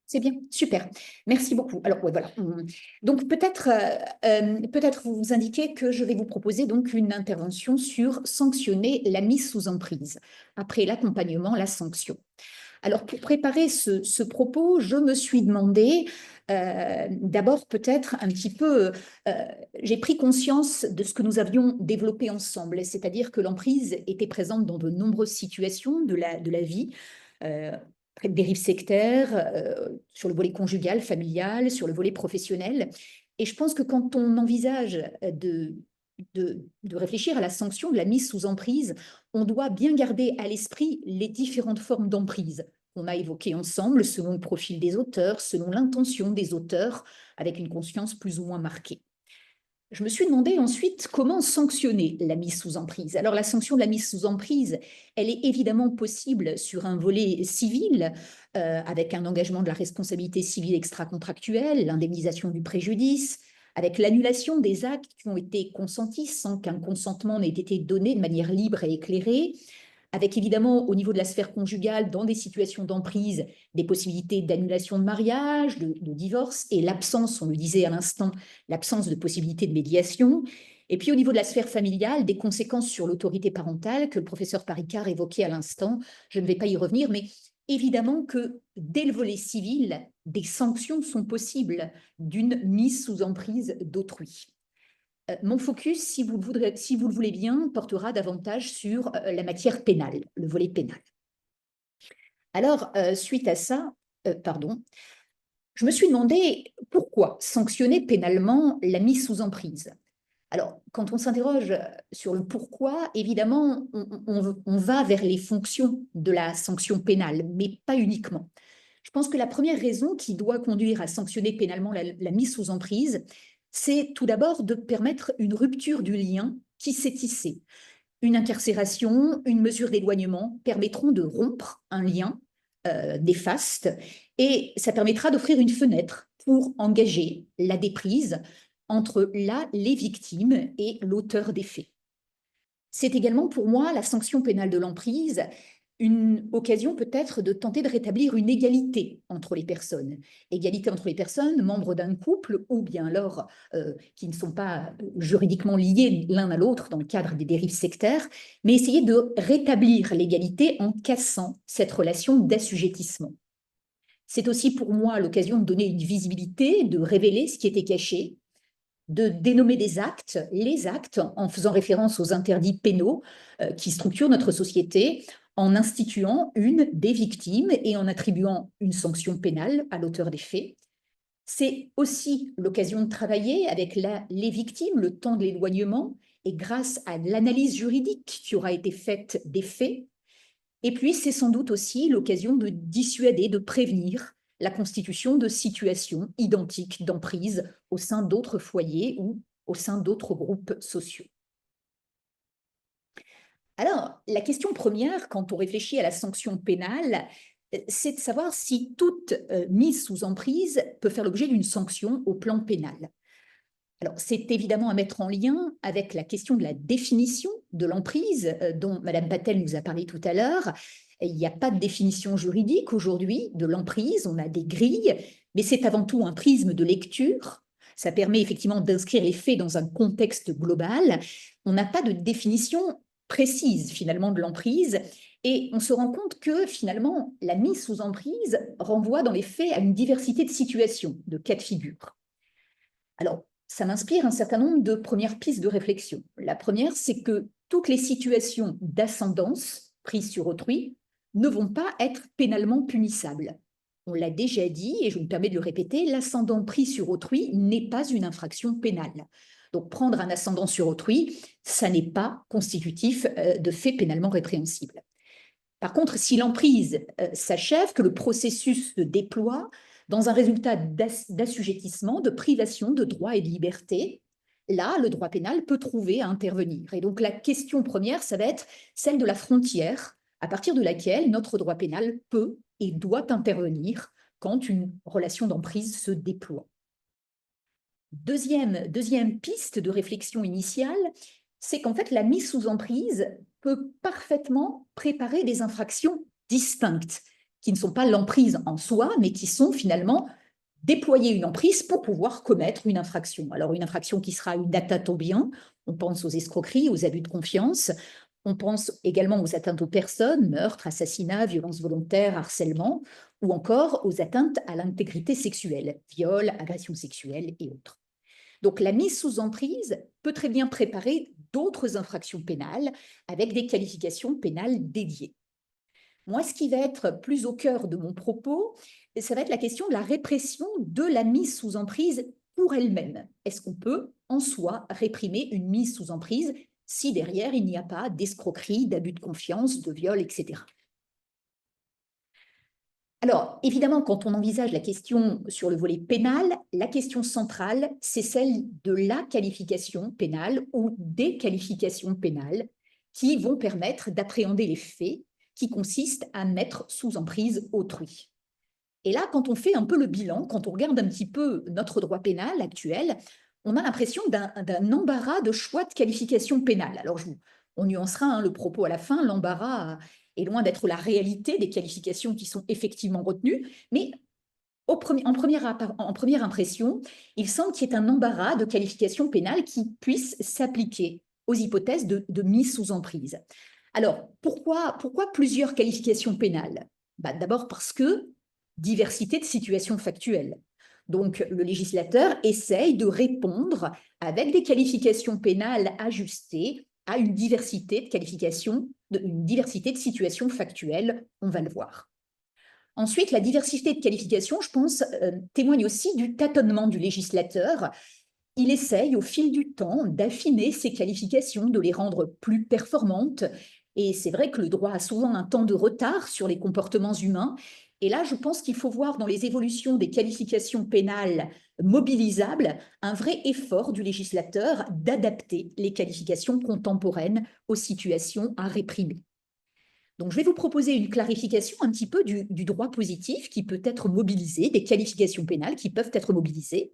C'est bien, super. Merci beaucoup. Alors, ouais, voilà. Donc, peut-être vous indiquer que je vais vous proposer donc une intervention sur sanctionner la mise sous emprise. Après l'accompagnement, la sanction. Alors, pour préparer ce propos, je me suis demandé, d'abord peut-être un petit peu, j'ai pris conscience de ce que nous avions développé ensemble, c'est-à-dire que l'emprise était présente dans de nombreuses situations de la vie, près de dérives sectaires, sur le volet conjugal, familial, sur le volet professionnel. Et je pense que quand on envisage de réfléchir à la sanction de la mise sous emprise, on doit bien garder à l'esprit les différentes formes d'emprise qu'on a évoquées ensemble, selon le profil des auteurs, selon l'intention des auteurs, avec une conscience plus ou moins marquée. Je me suis demandé ensuite comment sanctionner la mise sous emprise. Alors la sanction de la mise sous emprise, elle est évidemment possible sur un volet civil, avec un engagement de la responsabilité civile extra-contractuelle, l'indemnisation du préjudice, avec l'annulation des actes qui ont été consentis sans qu'un consentement n'ait été donné de manière libre et éclairée, avec évidemment au niveau de la sphère conjugale, dans des situations d'emprise, des possibilités d'annulation de mariage, de divorce, et l'absence, on le disait à l'instant, l'absence de possibilité de médiation. Et puis au niveau de la sphère familiale, des conséquences sur l'autorité parentale que le professeur Paricard évoquait à l'instant. Je ne vais pas y revenir, mais évidemment que dès le volet civil, des sanctions sont possibles d'une mise sous emprise d'autrui. Mon focus, si vous le voulez bien, portera davantage sur la matière pénale, le volet pénal. Alors, suite à ça, je me suis demandé pourquoi sanctionner pénalement la mise sous emprise. Alors, quand on s'interroge sur le pourquoi, évidemment, on va vers les fonctions de la sanction pénale, mais pas uniquement. Je pense que la première raison qui doit conduire à sanctionner pénalement la mise sous emprise, c'est tout d'abord de permettre une rupture du lien qui s'est tissé. Une incarcération, une mesure d'éloignement permettront de rompre un lien néfaste et ça permettra d'offrir une fenêtre pour engager la déprise entre les victimes et l'auteur des faits. C'est également pour moi la sanction pénale de l'emprise une occasion peut-être de tenter de rétablir une égalité entre les personnes. Égalité entre les personnes, membres d'un couple ou bien alors qui ne sont pas juridiquement liés l'un à l'autre dans le cadre des dérives sectaires, mais essayer de rétablir l'égalité en cassant cette relation d'assujettissement. C'est aussi pour moi l'occasion de donner une visibilité, de révéler ce qui était caché, de dénommer les actes, en faisant référence aux interdits pénaux qui structurent notre société, en instituant une des victimes et en attribuant une sanction pénale à l'auteur des faits. C'est aussi l'occasion de travailler avec les victimes le temps de l'éloignement et grâce à l'analyse juridique qui aura été faite des faits. Et puis, c'est sans doute aussi l'occasion de dissuader, de prévenir la constitution de situations identiques d'emprise au sein d'autres foyers ou au sein d'autres groupes sociaux. Alors, la question première, quand on réfléchit à la sanction pénale, c'est de savoir si toute mise sous emprise peut faire l'objet d'une sanction au plan pénal. Alors, c'est évidemment à mettre en lien avec la question de la définition de l'emprise dont Madame Patel nous a parlé tout à l'heure. Il n'y a pas de définition juridique aujourd'hui de l'emprise, on a des grilles, mais c'est avant tout un prisme de lecture. Ça permet effectivement d'inscrire les faits dans un contexte global. On n'a pas de définition précise finalement de l'emprise et on se rend compte que finalement la mise sous emprise renvoie dans les faits à une diversité de situations, de cas de figure. Alors, ça m'inspire un certain nombre de premières pistes de réflexion. La première, c'est que toutes les situations d'ascendance prises sur autrui ne vont pas être pénalement punissables. On l'a déjà dit, et je me permets de le répéter, l'ascendant pris sur autrui n'est pas une infraction pénale. Donc, prendre un ascendant sur autrui, ça n'est pas constitutif de faits pénalement répréhensibles. Par contre, si l'emprise s'achève, que le processus se déploie dans un résultat d'assujettissement, de privation de droits et de libertés, là, le droit pénal peut trouver à intervenir. Et donc, la question première, ça va être celle de la frontière, à partir de laquelle notre droit pénal peut et doit intervenir quand une relation d'emprise se déploie. Deuxième piste de réflexion initiale, c'est qu'en fait, la mise sous emprise peut parfaitement préparer des infractions distinctes, qui ne sont pas l'emprise en soi, mais qui sont finalement déployer une emprise pour pouvoir commettre une infraction. Alors, une infraction qui sera une atteinte au bien, on pense aux escroqueries, aux abus de confiance, On pense également aux atteintes aux personnes, meurtres, assassinats, violences volontaires, harcèlement, ou encore aux atteintes à l'intégrité sexuelle, viols, agressions sexuelles et autres. Donc la mise sous emprise peut très bien préparer d'autres infractions pénales avec des qualifications pénales dédiées. Moi, ce qui va être plus au cœur de mon propos, ça va être la question de la répression de la mise sous emprise pour elle-même. Est-ce qu'on peut, en soi, réprimer une mise sous emprise si derrière, il n'y a pas d'escroquerie, d'abus de confiance, de viol, etc. Alors, évidemment, quand on envisage la question sur le volet pénal, la question centrale, c'est celle de la qualification pénale ou des qualifications pénales qui vont permettre d'appréhender les faits qui consistent à mettre sous emprise autrui. Et là, quand on fait un peu le bilan, quand on regarde un petit peu notre droit pénal actuel, on a l'impression d'un embarras de choix de qualification pénale. Alors, on nuancera le propos à la fin, l'embarras est loin d'être la réalité des qualifications qui sont effectivement retenues, mais en première impression, il semble qu'il y ait un embarras de qualifications pénales qui puissent s'appliquer aux hypothèses de mise sous emprise. Alors, pourquoi plusieurs qualifications pénales? D'abord parce que diversité de situations factuelles. Donc, le législateur essaye de répondre avec des qualifications pénales ajustées à une diversité de qualifications, une diversité de situations factuelles, on va le voir. Ensuite, la diversité de qualifications, je pense, témoigne aussi du tâtonnement du législateur. Il essaye au fil du temps d'affiner ses qualifications, de les rendre plus performantes. Et c'est vrai que le droit a souvent un temps de retard sur les comportements humains. Et là, je pense qu'il faut voir dans les évolutions des qualifications pénales mobilisables un vrai effort du législateur d'adapter les qualifications contemporaines aux situations à réprimer. Donc, je vais vous proposer une clarification un petit peu du droit positif qui peut être mobilisé, des qualifications pénales qui peuvent être mobilisées.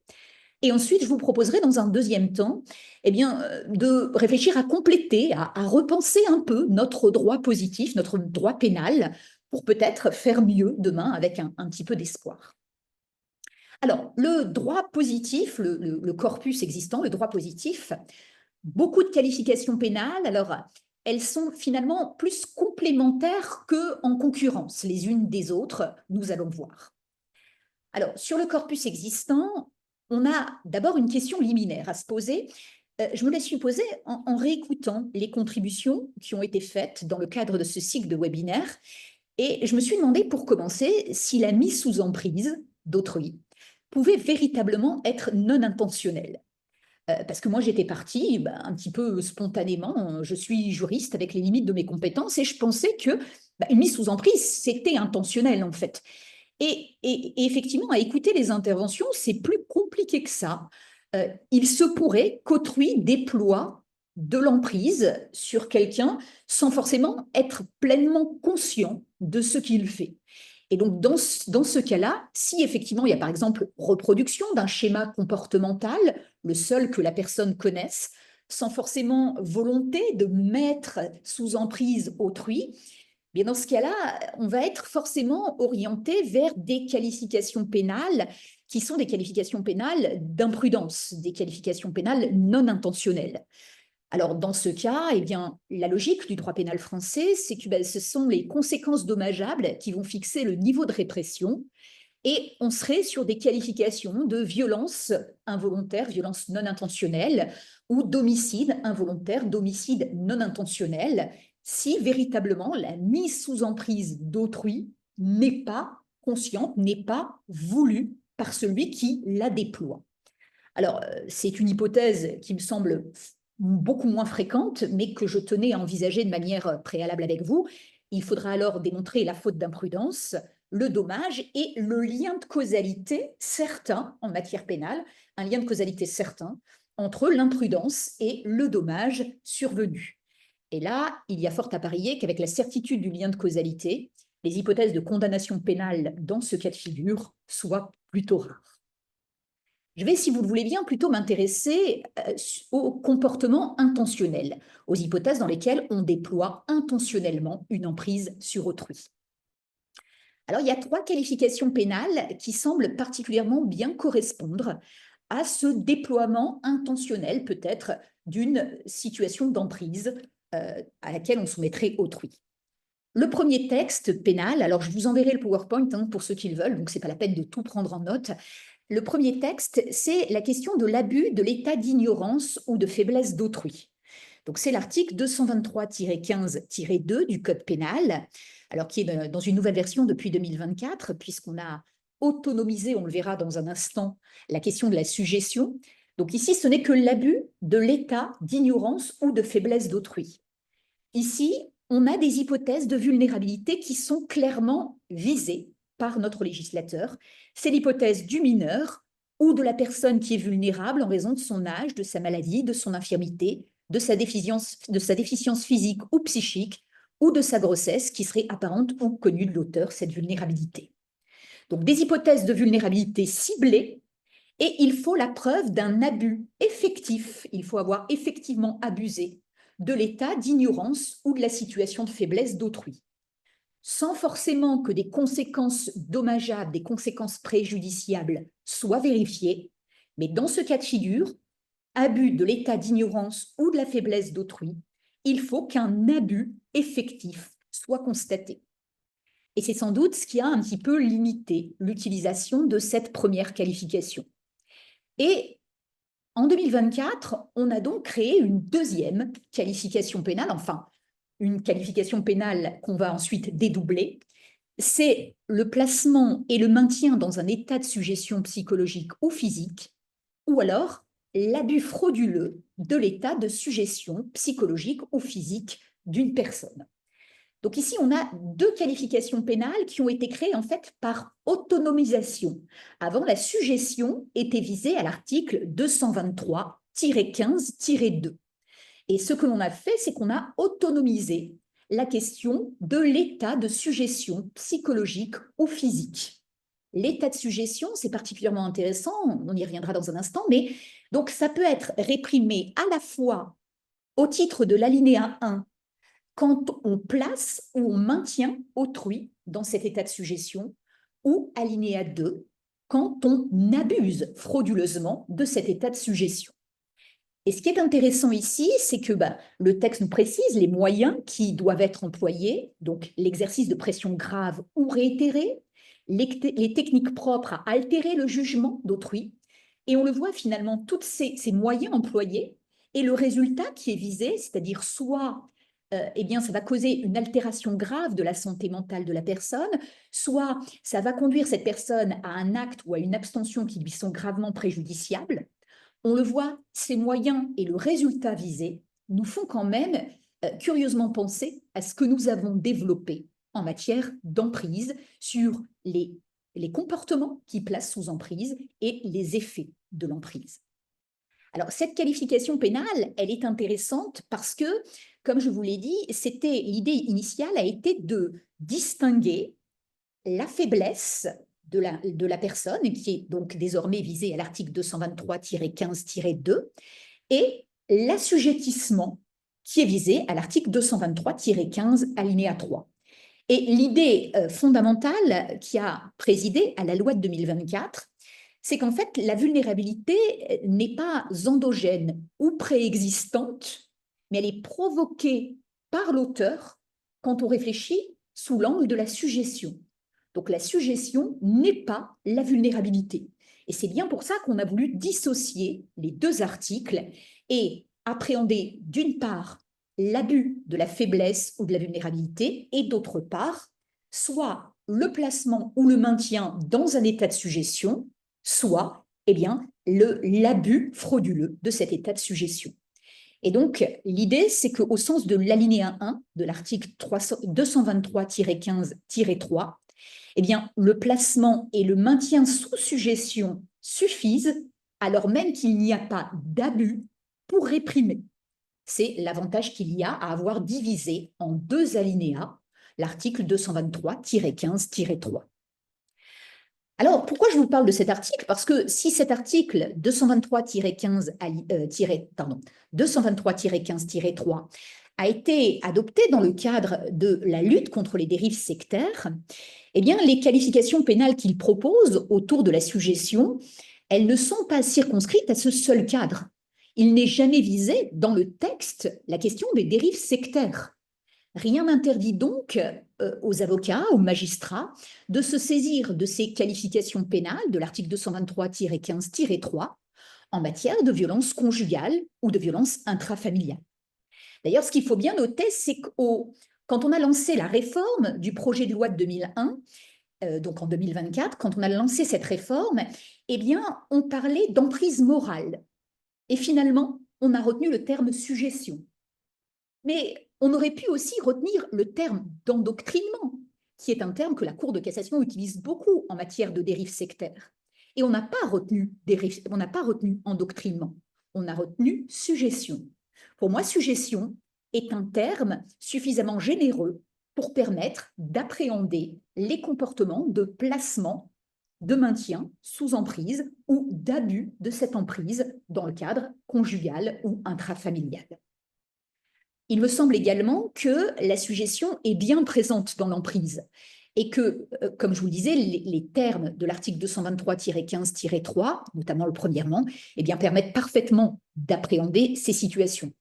Et ensuite, je vous proposerai dans un deuxième temps de réfléchir à compléter, à repenser un peu notre droit positif, notre droit pénal, pour peut-être faire mieux demain avec un petit peu d'espoir. Alors, le droit positif, le corpus existant, le droit positif, beaucoup de qualifications pénales, alors elles sont finalement plus complémentaires qu'en concurrence les unes des autres, nous allons voir. Alors, sur le corpus existant, on a d'abord une question liminaire à se poser. Je me la suis posée en réécoutant les contributions qui ont été faites dans le cadre de ce cycle de webinaires. Et je me suis demandé, pour commencer, si la mise sous emprise d'autrui pouvait véritablement être non intentionnelle. Parce que moi, j'étais partie un petit peu spontanément. Je suis juriste avec les limites de mes compétences et je pensais que une mise sous emprise, c'était intentionnel en fait. Et effectivement, à écouter les interventions, c'est plus compliqué que ça. Il se pourrait qu'autrui déploie de l'emprise sur quelqu'un sans forcément être pleinement conscient de ce qu'il fait. Et donc, dans ce cas-là, si effectivement il y a par exemple reproduction d'un schéma comportemental, le seul que la personne connaisse, sans forcément volonté de mettre sous emprise autrui, bien dans ce cas-là, on va être forcément orienté vers des qualifications pénales qui sont des qualifications pénales d'imprudence, des qualifications pénales non intentionnelles. Alors, dans ce cas, eh bien, la logique du droit pénal français, c'est que ce sont les conséquences dommageables qui vont fixer le niveau de répression et on serait sur des qualifications de violence involontaire, violence non intentionnelle ou d'homicide involontaire, d'homicide non intentionnel, si véritablement la mise sous emprise d'autrui n'est pas consciente, n'est pas voulue par celui qui la déploie. Alors, c'est une hypothèse qui me semble beaucoup moins fréquente, mais que je tenais à envisager de manière préalable avec vous. Il faudra alors démontrer la faute d'imprudence, le dommage et le lien de causalité certain en matière pénale, un lien de causalité certain entre l'imprudence et le dommage survenu. Et là, il y a fort à parier qu'avec la certitude du lien de causalité, les hypothèses de condamnation pénale dans ce cas de figure soient plutôt rares. Je vais, si vous le voulez bien, plutôt m'intéresser au comportement intentionnel, aux hypothèses dans lesquelles on déploie intentionnellement une emprise sur autrui. Alors, il y a 3 qualifications pénales qui semblent particulièrement bien correspondre à ce déploiement intentionnel, peut-être, d'une situation d'emprise à laquelle on soumettrait autrui. Le premier texte pénal, alors je vous enverrai le PowerPoint pour ceux qui le veulent, donc ce n'est pas la peine de tout prendre en note. Le premier texte, c'est la question de l'abus de l'état d'ignorance ou de faiblesse d'autrui. Donc c'est l'article 223-15-2 du Code pénal, alors qui est dans une nouvelle version depuis 2024, puisqu'on a autonomisé, on le verra dans un instant, la question de la sujétion. Donc ici, ce n'est que l'abus de l'état d'ignorance ou de faiblesse d'autrui. Ici, on a des hypothèses de vulnérabilité qui sont clairement visées par notre législateur. C'est l'hypothèse du mineur ou de la personne qui est vulnérable en raison de son âge, de sa maladie, de son infirmité, de sa déficience physique ou psychique, ou de sa grossesse qui serait apparente ou connue de l'auteur, cette vulnérabilité. Donc des hypothèses de vulnérabilité ciblées, et il faut la preuve d'un abus effectif. Il faut avoir effectivement abusé de l'état d'ignorance ou de la situation de faiblesse d'autrui, sans forcément que des conséquences dommageables, des conséquences préjudiciables soient vérifiées, mais dans ce cas de figure, abus de l'état d'ignorance ou de la faiblesse d'autrui, il faut qu'un abus effectif soit constaté. Et c'est sans doute ce qui a un petit peu limité l'utilisation de cette première qualification. Et en 2024, on a donc créé une deuxième qualification pénale, enfin, une qualification pénale qu'on va ensuite dédoubler. C'est le placement et le maintien dans un état de sujétion psychologique ou physique, ou alors l'abus frauduleux de l'état de sujétion psychologique ou physique d'une personne. Donc ici, on a deux qualifications pénales qui ont été créées en fait par autonomisation. Avant, la sujétion était visée à l'article 223-15-2. Et ce que l'on a fait, c'est qu'on a autonomisé la question de l'état de sujétion psychologique ou physique. L'état de sujétion, c'est particulièrement intéressant, on y reviendra dans un instant, mais donc ça peut être réprimé à la fois au titre de l'alinéa 1, quand on place ou on maintient autrui dans cet état de sujétion, ou alinéa 2, quand on abuse frauduleusement de cet état de sujétion. Et ce qui est intéressant ici, c'est que le texte nous précise les moyens qui doivent être employés, donc l'exercice de pression grave ou réitérée, les techniques propres à altérer le jugement d'autrui, et on le voit finalement, tous ces moyens employés, et le résultat qui est visé, c'est-à-dire soit ça va causer une altération grave de la santé mentale de la personne, soit ça va conduire cette personne à un acte ou à une abstention qui lui sont gravement préjudiciables. On le voit, ces moyens et le résultat visé nous font quand même curieusement penser à ce que nous avons développé en matière d'emprise sur les comportements qui placent sous emprise et les effets de l'emprise. Alors, cette qualification pénale, elle est intéressante parce que, comme je vous l'ai dit, l'idée initiale a été de distinguer la faiblesse de la personne, qui est donc désormais visée à l'article 223-15-2, et l'assujettissement, qui est visé à l'article 223-15, alinéa 3. Et l'idée fondamentale qui a présidé à la loi de 2024, c'est qu'en fait, la vulnérabilité n'est pas endogène ou préexistante, mais elle est provoquée par l'auteur quand on réfléchit sous l'angle de la sujétion. Donc la sujétion n'est pas la vulnérabilité. Et c'est bien pour ça qu'on a voulu dissocier les deux articles et appréhender d'une part l'abus de la faiblesse ou de la vulnérabilité et d'autre part, soit le placement ou le maintien dans un état de sujétion, soit l'abus frauduleux de cet état de sujétion. Et donc, l'idée, c'est qu'au sens de l'alinéa 1 de l'article 223-15-3, le placement et le maintien sous sujétion suffisent alors même qu'il n'y a pas d'abus pour réprimer. C'est l'avantage qu'il y a à avoir divisé en deux alinéas l'article 223-15-3. Alors, pourquoi je vous parle de cet article? Parce que si cet article 223-15-3 a été adopté dans le cadre de la lutte contre les dérives sectaires, les qualifications pénales qu'il propose autour de la sujétion, elles ne sont pas circonscrites à ce seul cadre. Il n'est jamais visé dans le texte la question des dérives sectaires. Rien n'interdit donc aux avocats, aux magistrats, de se saisir de ces qualifications pénales de l'article 223-15-3 en matière de violence conjugale ou de violence intrafamiliale. D'ailleurs, ce qu'il faut bien noter, c'est que quand on a lancé la réforme du projet de loi de 2001, donc en 2024, quand on a lancé cette réforme, eh bien, on parlait d'emprise morale. Et finalement, on a retenu le terme suggestion. Mais on aurait pu aussi retenir le terme d'endoctrinement, qui est un terme que la Cour de cassation utilise beaucoup en matière de dérive sectaire. Et on n'a pas retenu endoctrinement, on a retenu suggestion. Pour moi, suggestion est un terme suffisamment généreux pour permettre d'appréhender les comportements de placement, de maintien sous emprise ou d'abus de cette emprise dans le cadre conjugal ou intrafamilial. Il me semble également que la suggestion est bien présente dans l'emprise et que, comme je vous le disais, les termes de l'article 223-15-3, notamment le premièrement, eh bien, permettent parfaitement d'appréhender ces situations.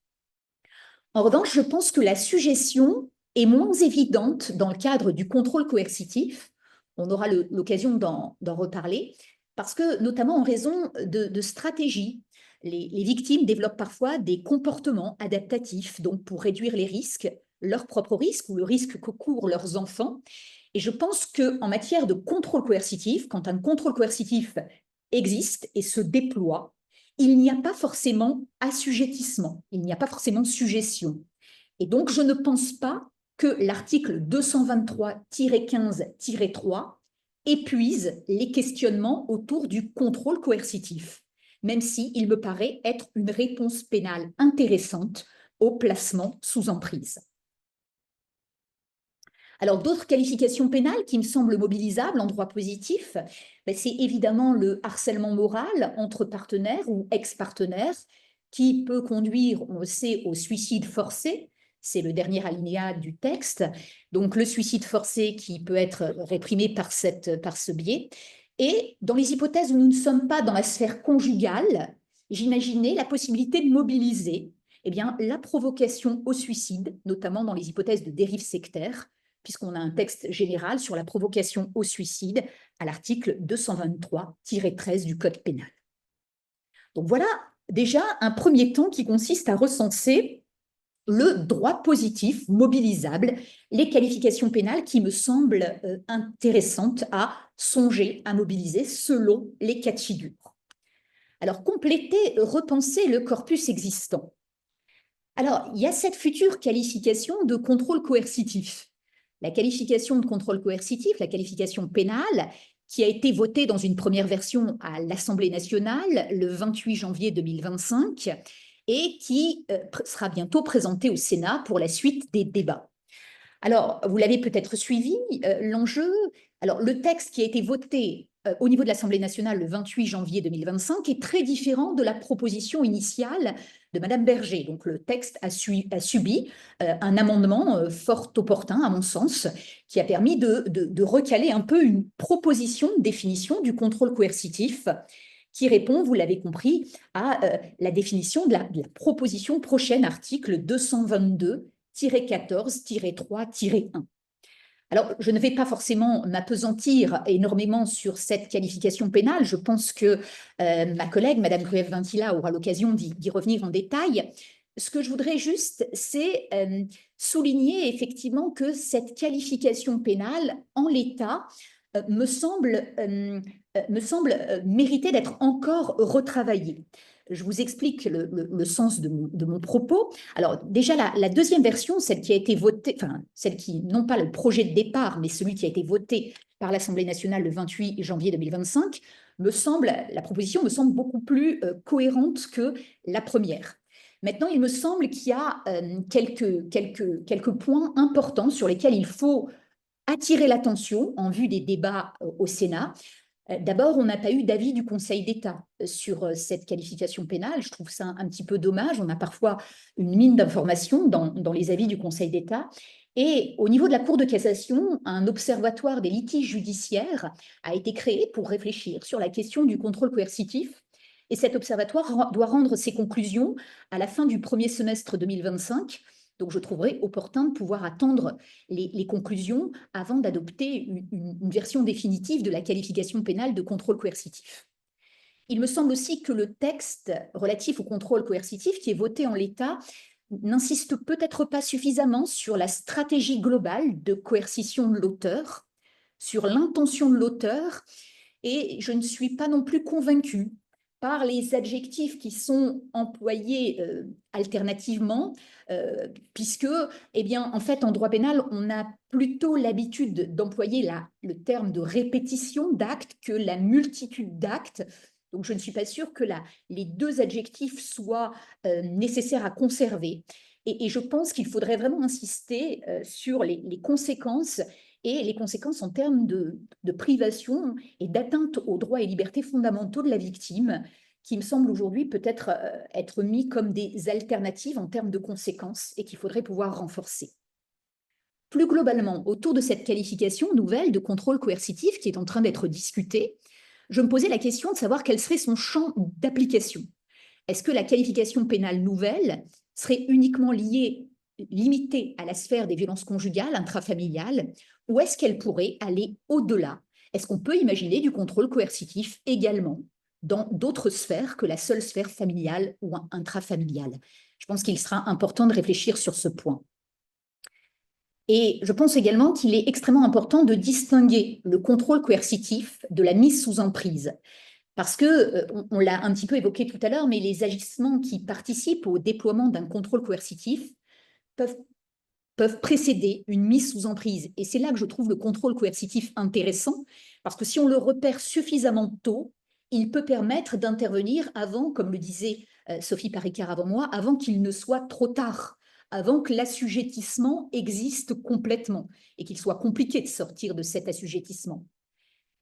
En revanche, je pense que la suggestion est moins évidente dans le cadre du contrôle coercitif. On aura l'occasion d'en reparler, parce que, notamment en raison de stratégies, les victimes développent parfois des comportements adaptatifs, donc pour réduire les risques, leurs propres risques ou le risque que courent leurs enfants. Et je pense qu'en matière de contrôle coercitif, quand un contrôle coercitif existe et se déploie, il n'y a pas forcément assujettissement, il n'y a pas forcément suggestion. Et donc, je ne pense pas que l'article 223-15-3 épuise les questionnements autour du contrôle coercitif, même s'il me paraît être une réponse pénale intéressante au placement sous emprise. Alors, d'autres qualifications pénales qui me semblent mobilisables en droit positif, c'est évidemment le harcèlement moral entre partenaires ou ex-partenaires qui peut conduire, on le sait, au suicide forcé. C'est le dernier alinéa du texte. Donc, le suicide forcé qui peut être réprimé par ce biais. Et dans les hypothèses où nous ne sommes pas dans la sphère conjugale, j'imaginais la possibilité de mobiliser la provocation au suicide, notamment dans les hypothèses de dérive sectaire, puisqu'on a un texte général sur la provocation au suicide à l'article 223-13 du Code pénal. Donc voilà déjà un premier temps qui consiste à recenser le droit positif mobilisable, les qualifications pénales qui me semblent intéressantes à songer à mobiliser selon les cas de figure. Alors, compléter, repenser le corpus existant. Alors, il y a cette future qualification de contrôle coercitif. La qualification de contrôle coercitif, la qualification pénale, qui a été votée dans une première version à l'Assemblée nationale le 28 janvier 2025 et qui sera bientôt présentée au Sénat pour la suite des débats. Alors, vous l'avez peut-être suivi, l'enjeu. Alors, le texte qui a été voté au niveau de l'Assemblée nationale le 28 janvier 2025 est très différent de la proposition initiale de Madame Berger. Donc, le texte a subi un amendement fort opportun, à mon sens, qui a permis de recaler un peu une proposition de définition du contrôle coercitif qui répond, vous l'avez compris, à la définition de la proposition prochaine, article 222-14-3-1. Alors, je ne vais pas forcément m'appesantir énormément sur cette qualification pénale. Je pense que ma collègue, Madame Grueff-Vintila, aura l'occasion d'y revenir en détail. Ce que je voudrais juste, c'est souligner effectivement que cette qualification pénale, en l'état, me semble mériter d'être encore retravaillée. Je vous explique le sens de mon propos. Alors déjà, la deuxième version, celle qui a été votée, enfin celle qui, non pas le projet de départ, mais celui qui a été voté par l'Assemblée nationale le 28 janvier 2025, la proposition me semble beaucoup plus cohérente que la première. Maintenant, il me semble qu'il y a quelques points importants sur lesquels il faut attirer l'attention en vue des débats au Sénat. D'abord, on n'a pas eu d'avis du Conseil d'État sur cette qualification pénale. Je trouve ça un petit peu dommage. On a parfois une mine d'informations dans les avis du Conseil d'État. Et au niveau de la Cour de cassation, un observatoire des litiges judiciaires a été créé pour réfléchir sur la question du contrôle coercitif. Et cet observatoire doit rendre ses conclusions à la fin du premier semestre 2025. Donc, je trouverai opportun de pouvoir attendre les conclusions avant d'adopter une version définitive de la qualification pénale de contrôle coercitif. Il me semble aussi que le texte relatif au contrôle coercitif qui est voté en l'état n'insiste peut-être pas suffisamment sur la stratégie globale de coercition de l'auteur, sur l'intention de l'auteur, et je ne suis pas non plus convaincue par les adjectifs qui sont employés alternativement, puisque, eh bien, en fait, en droit pénal, on a plutôt l'habitude d'employer le terme de répétition d'actes que la multitude d'actes. Donc, je ne suis pas sûre que les deux adjectifs soient nécessaires à conserver. Et je pense qu'il faudrait vraiment insister sur les conséquences et les conséquences en termes de privation et d'atteinte aux droits et libertés fondamentaux de la victime, qui me semblent aujourd'hui peut-être être mis comme des alternatives en termes de conséquences et qu'il faudrait pouvoir renforcer. Plus globalement, autour de cette qualification nouvelle de contrôle coercitif qui est en train d'être discutée, je me posais la question de savoir quel serait son champ d'application. Est-ce que la qualification pénale nouvelle serait uniquement limitée à la sphère des violences conjugales, intrafamiliales, ou est-ce qu'elle pourrait aller au-delà? Est-ce qu'on peut imaginer du contrôle coercitif également dans d'autres sphères que la seule sphère familiale ou intrafamiliale? Je pense qu'il sera important de réfléchir sur ce point. Et je pense également qu'il est extrêmement important de distinguer le contrôle coercitif de la mise sous emprise. Parce que, on l'a un petit peu évoqué tout à l'heure, mais les agissements qui participent au déploiement d'un contrôle coercitif peuvent précéder une mise sous emprise. Et c'est là que je trouve le contrôle coercitif intéressant, parce que si on le repère suffisamment tôt, il peut permettre d'intervenir avant, comme le disait Sophie Paricard avant moi, avant qu'il ne soit trop tard, avant que l'assujettissement existe complètement et qu'il soit compliqué de sortir de cet assujettissement.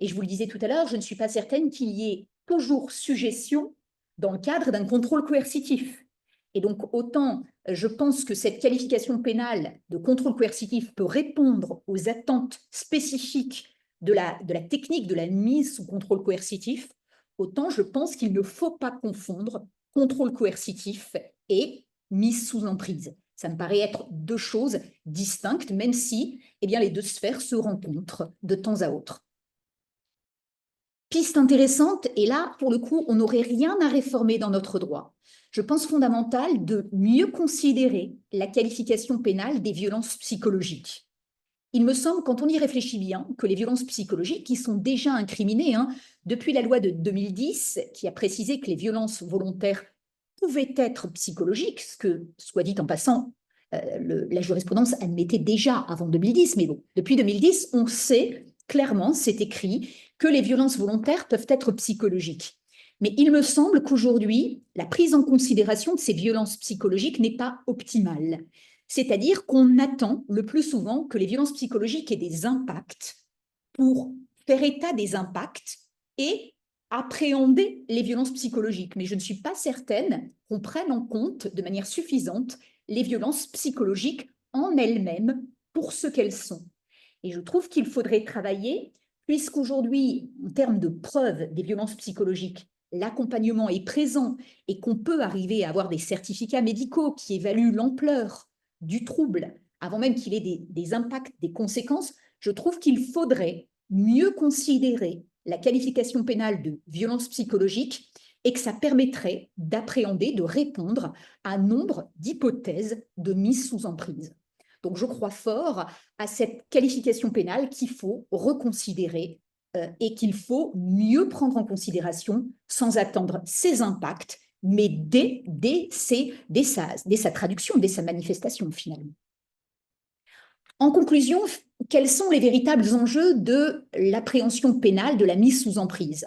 Et je vous le disais tout à l'heure, je ne suis pas certaine qu'il y ait toujours suggestion dans le cadre d'un contrôle coercitif. Et donc, autant je pense que cette qualification pénale de contrôle coercitif peut répondre aux attentes spécifiques de la technique de la mise sous contrôle coercitif, autant je pense qu'il ne faut pas confondre contrôle coercitif et mise sous emprise. Ça me paraît être deux choses distinctes, même si les deux sphères se rencontrent de temps à autre. Piste intéressante, et là, pour le coup, on n'aurait rien à réformer dans notre droit. Je pense fondamental de mieux considérer la qualification pénale des violences psychologiques. Il me semble, quand on y réfléchit bien, que les violences psychologiques, qui sont déjà incriminées depuis la loi de 2010, qui a précisé que les violences volontaires pouvaient être psychologiques, ce que, soit dit en passant, la jurisprudence admettait déjà avant 2010, mais bon, depuis 2010, on sait clairement, c'est écrit, que les violences volontaires peuvent être psychologiques. Mais il me semble qu'aujourd'hui, la prise en considération de ces violences psychologiques n'est pas optimale. C'est-à-dire qu'on attend le plus souvent que les violences psychologiques aient des impacts pour faire état des impacts et appréhender les violences psychologiques. Mais je ne suis pas certaine qu'on prenne en compte de manière suffisante les violences psychologiques en elles-mêmes pour ce qu'elles sont. Et je trouve qu'il faudrait travailler, puisqu'aujourd'hui, en termes de preuve des violences psychologiques, l'accompagnement est présent et qu'on peut arriver à avoir des certificats médicaux qui évaluent l'ampleur du trouble avant même qu'il ait des impacts, des conséquences, je trouve qu'il faudrait mieux considérer la qualification pénale de violence psychologique et que ça permettrait d'appréhender, de répondre à nombre d'hypothèses de mise sous emprise. Donc, je crois fort à cette qualification pénale qu'il faut reconsidérer et qu'il faut mieux prendre en considération sans attendre ses impacts, mais dès sa traduction, dès sa manifestation finalement. En conclusion, quels sont les véritables enjeux de l'appréhension pénale de la mise sous emprise ?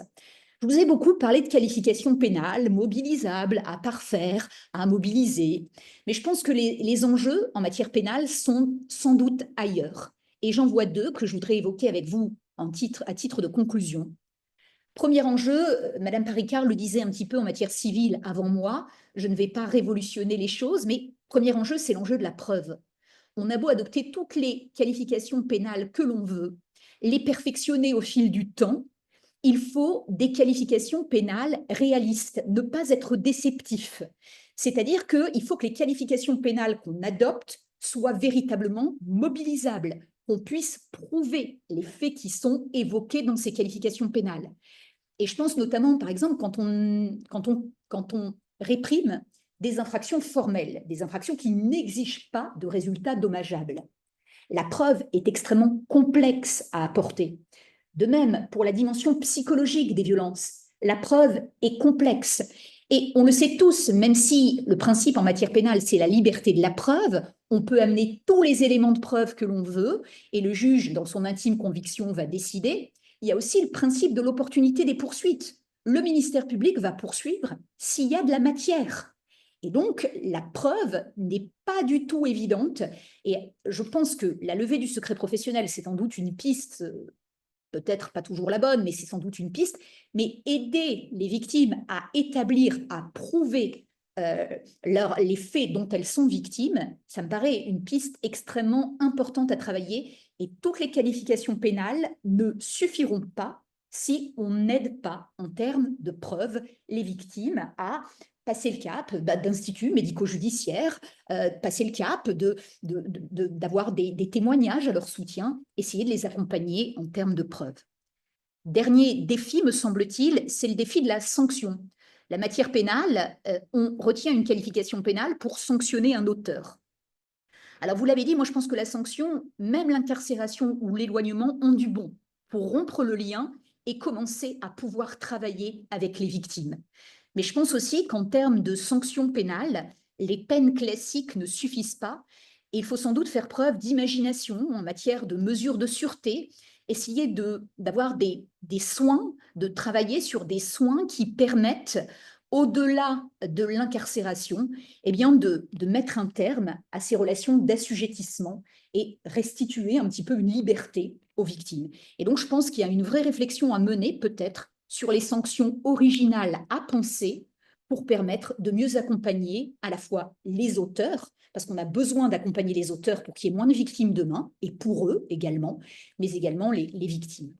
Je vous ai beaucoup parlé de qualification pénale, mobilisable, à parfaire, à mobiliser. Mais je pense que les enjeux en matière pénale sont sans doute ailleurs. Et j'en vois deux que je voudrais évoquer avec vous à titre de conclusion. Premier enjeu, Madame Paricard le disait un petit peu en matière civile avant moi, je ne vais pas révolutionner les choses, mais premier enjeu, c'est l'enjeu de la preuve. On a beau adopter toutes les qualifications pénales que l'on veut, les perfectionner au fil du temps, il faut des qualifications pénales réalistes, ne pas être déceptif. C'est-à-dire qu'il faut que les qualifications pénales qu'on adopte soient véritablement mobilisables, qu'on puisse prouver les faits qui sont évoqués dans ces qualifications pénales. Et je pense notamment, par exemple, quand on réprime des infractions formelles, des infractions qui n'exigent pas de résultats dommageables. La preuve est extrêmement complexe à apporter. De même, pour la dimension psychologique des violences, la preuve est complexe. Et on le sait tous, même si le principe en matière pénale, c'est la liberté de la preuve, on peut amener tous les éléments de preuve que l'on veut, et le juge, dans son intime conviction, va décider. Il y a aussi le principe de l'opportunité des poursuites. Le ministère public va poursuivre s'il y a de la matière. Et donc, la preuve n'est pas du tout évidente. Et je pense que la levée du secret professionnel, c'est sans doute une piste, peut-être pas toujours la bonne, mais c'est sans doute une piste. Mais aider les victimes à établir, à prouver les faits dont elles sont victimes, ça me paraît une piste extrêmement importante à travailler. Et toutes les qualifications pénales ne suffiront pas si on n'aide pas en termes de preuves les victimes à passer le cap d'instituts médico-judiciaires, passer le cap d'avoir des témoignages à leur soutien, essayer de les accompagner en termes de preuves. Dernier défi, me semble-t-il, c'est le défi de la sanction. La matière pénale, on retient une qualification pénale pour sanctionner un auteur. Alors, vous l'avez dit, moi je pense que la sanction, même l'incarcération ou l'éloignement, ont du bon pour rompre le lien et commencer à pouvoir travailler avec les victimes. Mais je pense aussi qu'en termes de sanctions pénales, les peines classiques ne suffisent pas. Et il faut sans doute faire preuve d'imagination en matière de mesures de sûreté, essayer d'avoir des soins, de travailler sur des soins qui permettent, au-delà de l'incarcération, eh bien de mettre un terme à ces relations d'assujettissement et restituer un petit peu une liberté aux victimes. Et donc, je pense qu'il y a une vraie réflexion à mener, peut-être, sur les sanctions originales à penser pour permettre de mieux accompagner à la fois les auteurs, parce qu'on a besoin d'accompagner les auteurs pour qu'il y ait moins de victimes demain, et pour eux également, mais également les victimes.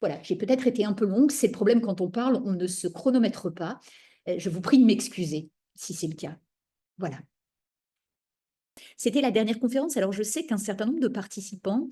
Voilà, j'ai peut-être été un peu longue, c'est le problème quand on parle, on ne se chronomètre pas. Je vous prie de m'excuser si c'est le cas. Voilà. C'était la dernière conférence. Alors, je sais qu'un certain nombre de participants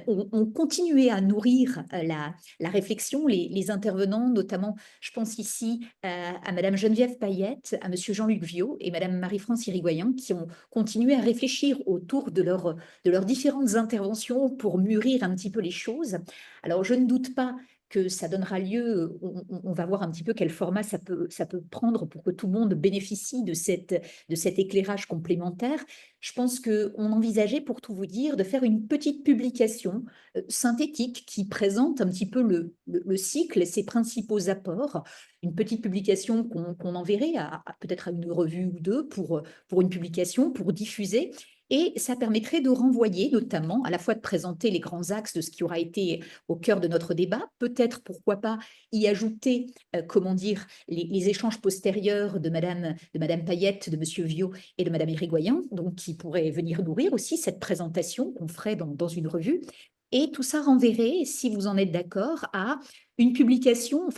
ont continué à nourrir la réflexion, les intervenants, notamment, je pense ici à Madame Geneviève Payette, à Monsieur Jean-Luc Viaud et Madame Marie-France Irigoyen, qui ont continué à réfléchir autour de leurs différentes interventions pour mûrir un petit peu les choses. Alors, je ne doute pas que ça donnera lieu, on va voir un petit peu quel format ça peut prendre pour que tout le monde bénéficie de cet éclairage complémentaire. Je pense qu'on envisageait, pour tout vous dire, de faire une petite publication synthétique qui présente un petit peu le cycle, ses principaux apports, une petite publication qu'on enverrait peut-être à une revue ou deux pour une publication, pour diffuser. Et ça permettrait de renvoyer, notamment, à la fois de présenter les grands axes de ce qui aura été au cœur de notre débat, peut-être, pourquoi pas, y ajouter, comment dire, les échanges postérieurs de Madame Payette, de Monsieur Viaud et de Madame Irigoyen, donc qui pourraient venir nourrir aussi cette présentation qu'on ferait dans une revue. Et tout ça renverrait, si vous en êtes d'accord, à une publication,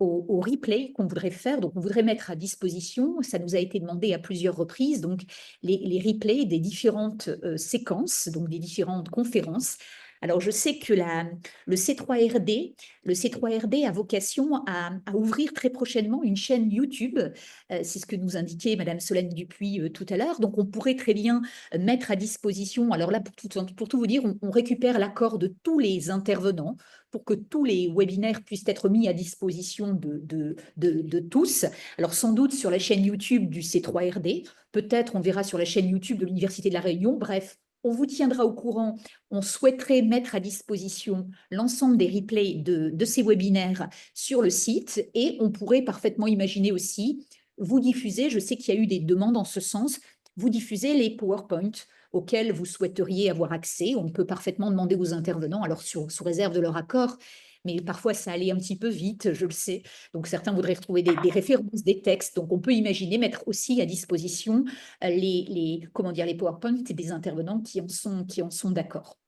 au replay qu'on voudrait faire. Donc, on voudrait mettre à disposition, ça nous a été demandé à plusieurs reprises, donc les replays des différentes séquences, donc des différentes conférences. Alors, je sais que le C3RD a vocation à ouvrir très prochainement une chaîne YouTube. C'est ce que nous indiquait Madame Solène Dupuis tout à l'heure. Donc, on pourrait très bien mettre à disposition, alors là, pour tout vous dire, on récupère l'accord de tous les intervenants pour que tous les webinaires puissent être mis à disposition de tous. Alors, sans doute sur la chaîne YouTube du C3RD, peut-être on verra sur la chaîne YouTube de l'Université de La Réunion. Bref, on vous tiendra au courant. On souhaiterait mettre à disposition l'ensemble des replays de ces webinaires sur le site et on pourrait parfaitement imaginer aussi vous diffuser, je sais qu'il y a eu des demandes en ce sens, vous diffuser les PowerPoint auxquels vous souhaiteriez avoir accès. On peut parfaitement demander aux intervenants, alors sous réserve de leur accord, mais parfois ça allait un petit peu vite, je le sais. Donc certains voudraient retrouver des références, des textes. Donc on peut imaginer mettre aussi à disposition les PowerPoint des intervenants qui en sont d'accord.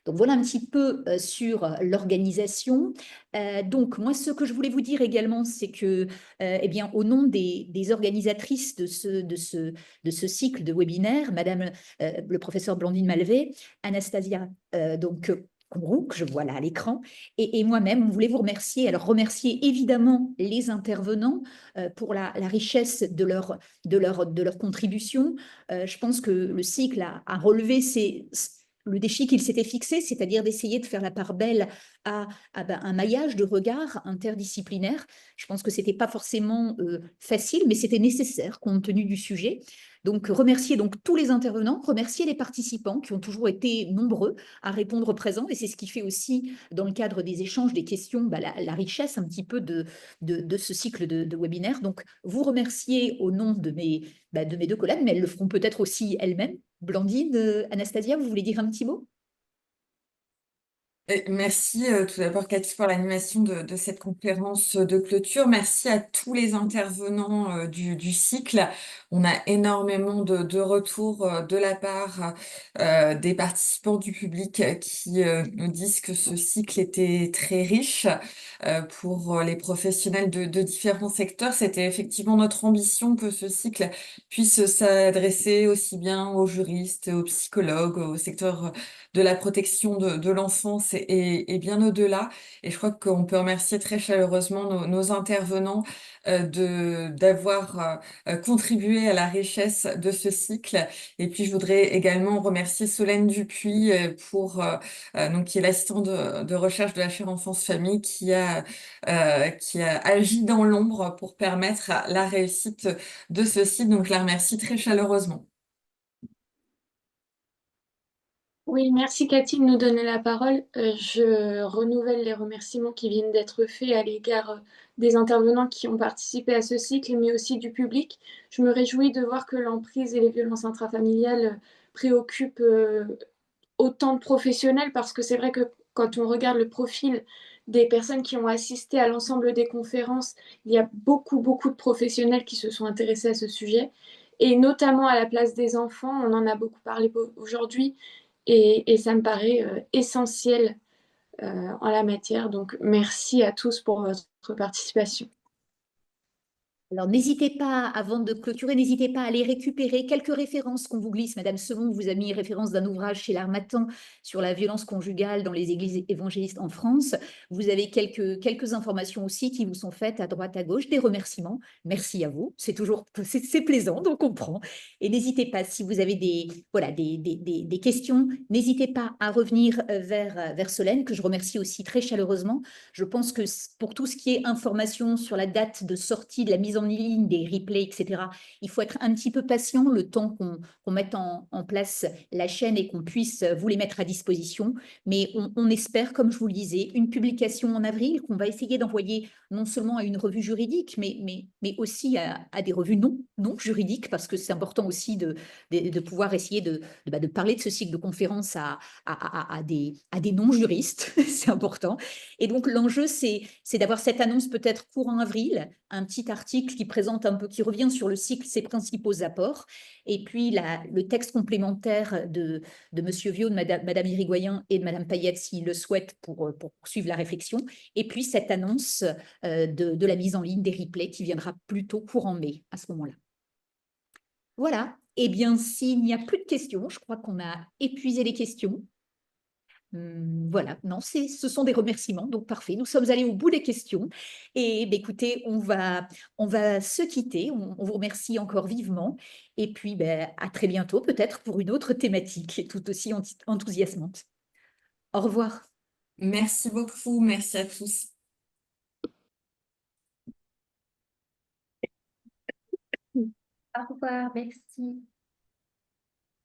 Donc voilà un petit peu sur l'organisation. Donc moi, ce que je voulais vous dire également, c'est que, eh bien, au nom des organisatrices de ce cycle de webinaires, Madame le professeur Blandine Malvet, Anastasia Kourou, que je vois là à l'écran, et moi-même, on voulait vous remercier. Alors remercier évidemment les intervenants pour la richesse de leur contribution. Je pense que le cycle a relevé le défi qu'il s'était fixé, c'est-à-dire d'essayer de faire la part belle à un maillage de regards interdisciplinaires. Je pense que ce n'était pas forcément facile, mais c'était nécessaire compte tenu du sujet. Donc, remercier donc tous les intervenants, remercier les participants qui ont toujours été nombreux à répondre présents. Et c'est ce qui fait aussi, dans le cadre des échanges, des questions, la richesse un petit peu de ce cycle de webinaires. Donc, vous remercier au nom de mes deux collègues, mais elles le feront peut-être aussi elles-mêmes. Blandine, Anastasia, vous voulez dire un petit mot? Merci tout d'abord Cathy pour l'animation de cette conférence de clôture. Merci à tous les intervenants du cycle. On a énormément de retours de la part des participants du public qui nous disent que ce cycle était très riche pour les professionnels de différents secteurs. C'était effectivement notre ambition que ce cycle puisse s'adresser aussi bien aux juristes, aux psychologues, au secteur de la protection de l'enfance et bien au-delà. Et je crois qu'on peut remercier très chaleureusement nos intervenants d'avoir contribué à la richesse de ce cycle. Et puis, je voudrais également remercier Solène Dupuis donc, qui est l'assistante de recherche de la chaire enfance-famille qui a agi dans l'ombre pour permettre la réussite de ce cycle. Donc, je la remercie très chaleureusement. Oui, merci Cathy de nous donner la parole. Je renouvelle les remerciements qui viennent d'être faits à l'égard des intervenants qui ont participé à ce cycle, mais aussi du public. Je me réjouis de voir que l'emprise et les violences intrafamiliales préoccupent autant de professionnels, parce que c'est vrai que quand on regarde le profil des personnes qui ont assisté à l'ensemble des conférences, il y a beaucoup de professionnels qui se sont intéressés à ce sujet, et notamment à la place des enfants. On en a beaucoup parlé aujourd'hui. Et ça me paraît essentiel en la matière. Donc, merci à tous pour votre participation. Alors, n'hésitez pas, avant de clôturer, n'hésitez pas à aller récupérer quelques références qu'on vous glisse. Madame Semon vous a mis référence d'un ouvrage chez l'Harmattan sur la violence conjugale dans les églises évangélistes en France. Vous avez quelques informations aussi qui vous sont faites à droite, à gauche, des remerciements. Merci à vous. C'est toujours, c'est plaisant, donc on prend. Et n'hésitez pas, si vous avez des questions, n'hésitez pas à revenir vers Solène, que je remercie aussi très chaleureusement. Je pense que pour tout ce qui est information sur la date de sortie, de la mise en ligne, des replays, etc., il faut être un petit peu patient le temps qu'on mette en place la chaîne et qu'on puisse vous les mettre à disposition. Mais on espère, comme je vous le disais, une publication en avril qu'on va essayer d'envoyer non seulement à une revue juridique, mais aussi à des revues non juridiques, parce que c'est important aussi de pouvoir essayer de parler de ce cycle de conférences à des non-juristes. C'est important. Et donc, l'enjeu, c'est d'avoir cette annonce peut-être courant avril, un petit article qui présente un peu, qui revient sur le cycle, ses principaux apports, et puis le texte complémentaire de Monsieur Viau, de Madame Irigoyen et de Madame Payette, s'ils le souhaitent, pour poursuivre la réflexion, et puis cette annonce de la mise en ligne des replays qui viendra plutôt courant mai, à ce moment-là. Voilà. Eh bien, s'il n'y a plus de questions, je crois qu'on a épuisé les questions. Voilà, non, ce sont des remerciements, donc parfait. Nous sommes allés au bout des questions et écoutez, on va se quitter. On vous remercie encore vivement et puis à très bientôt peut-être pour une autre thématique tout aussi enthousiasmante. Au revoir. Merci beaucoup, merci à tous. Au revoir, merci.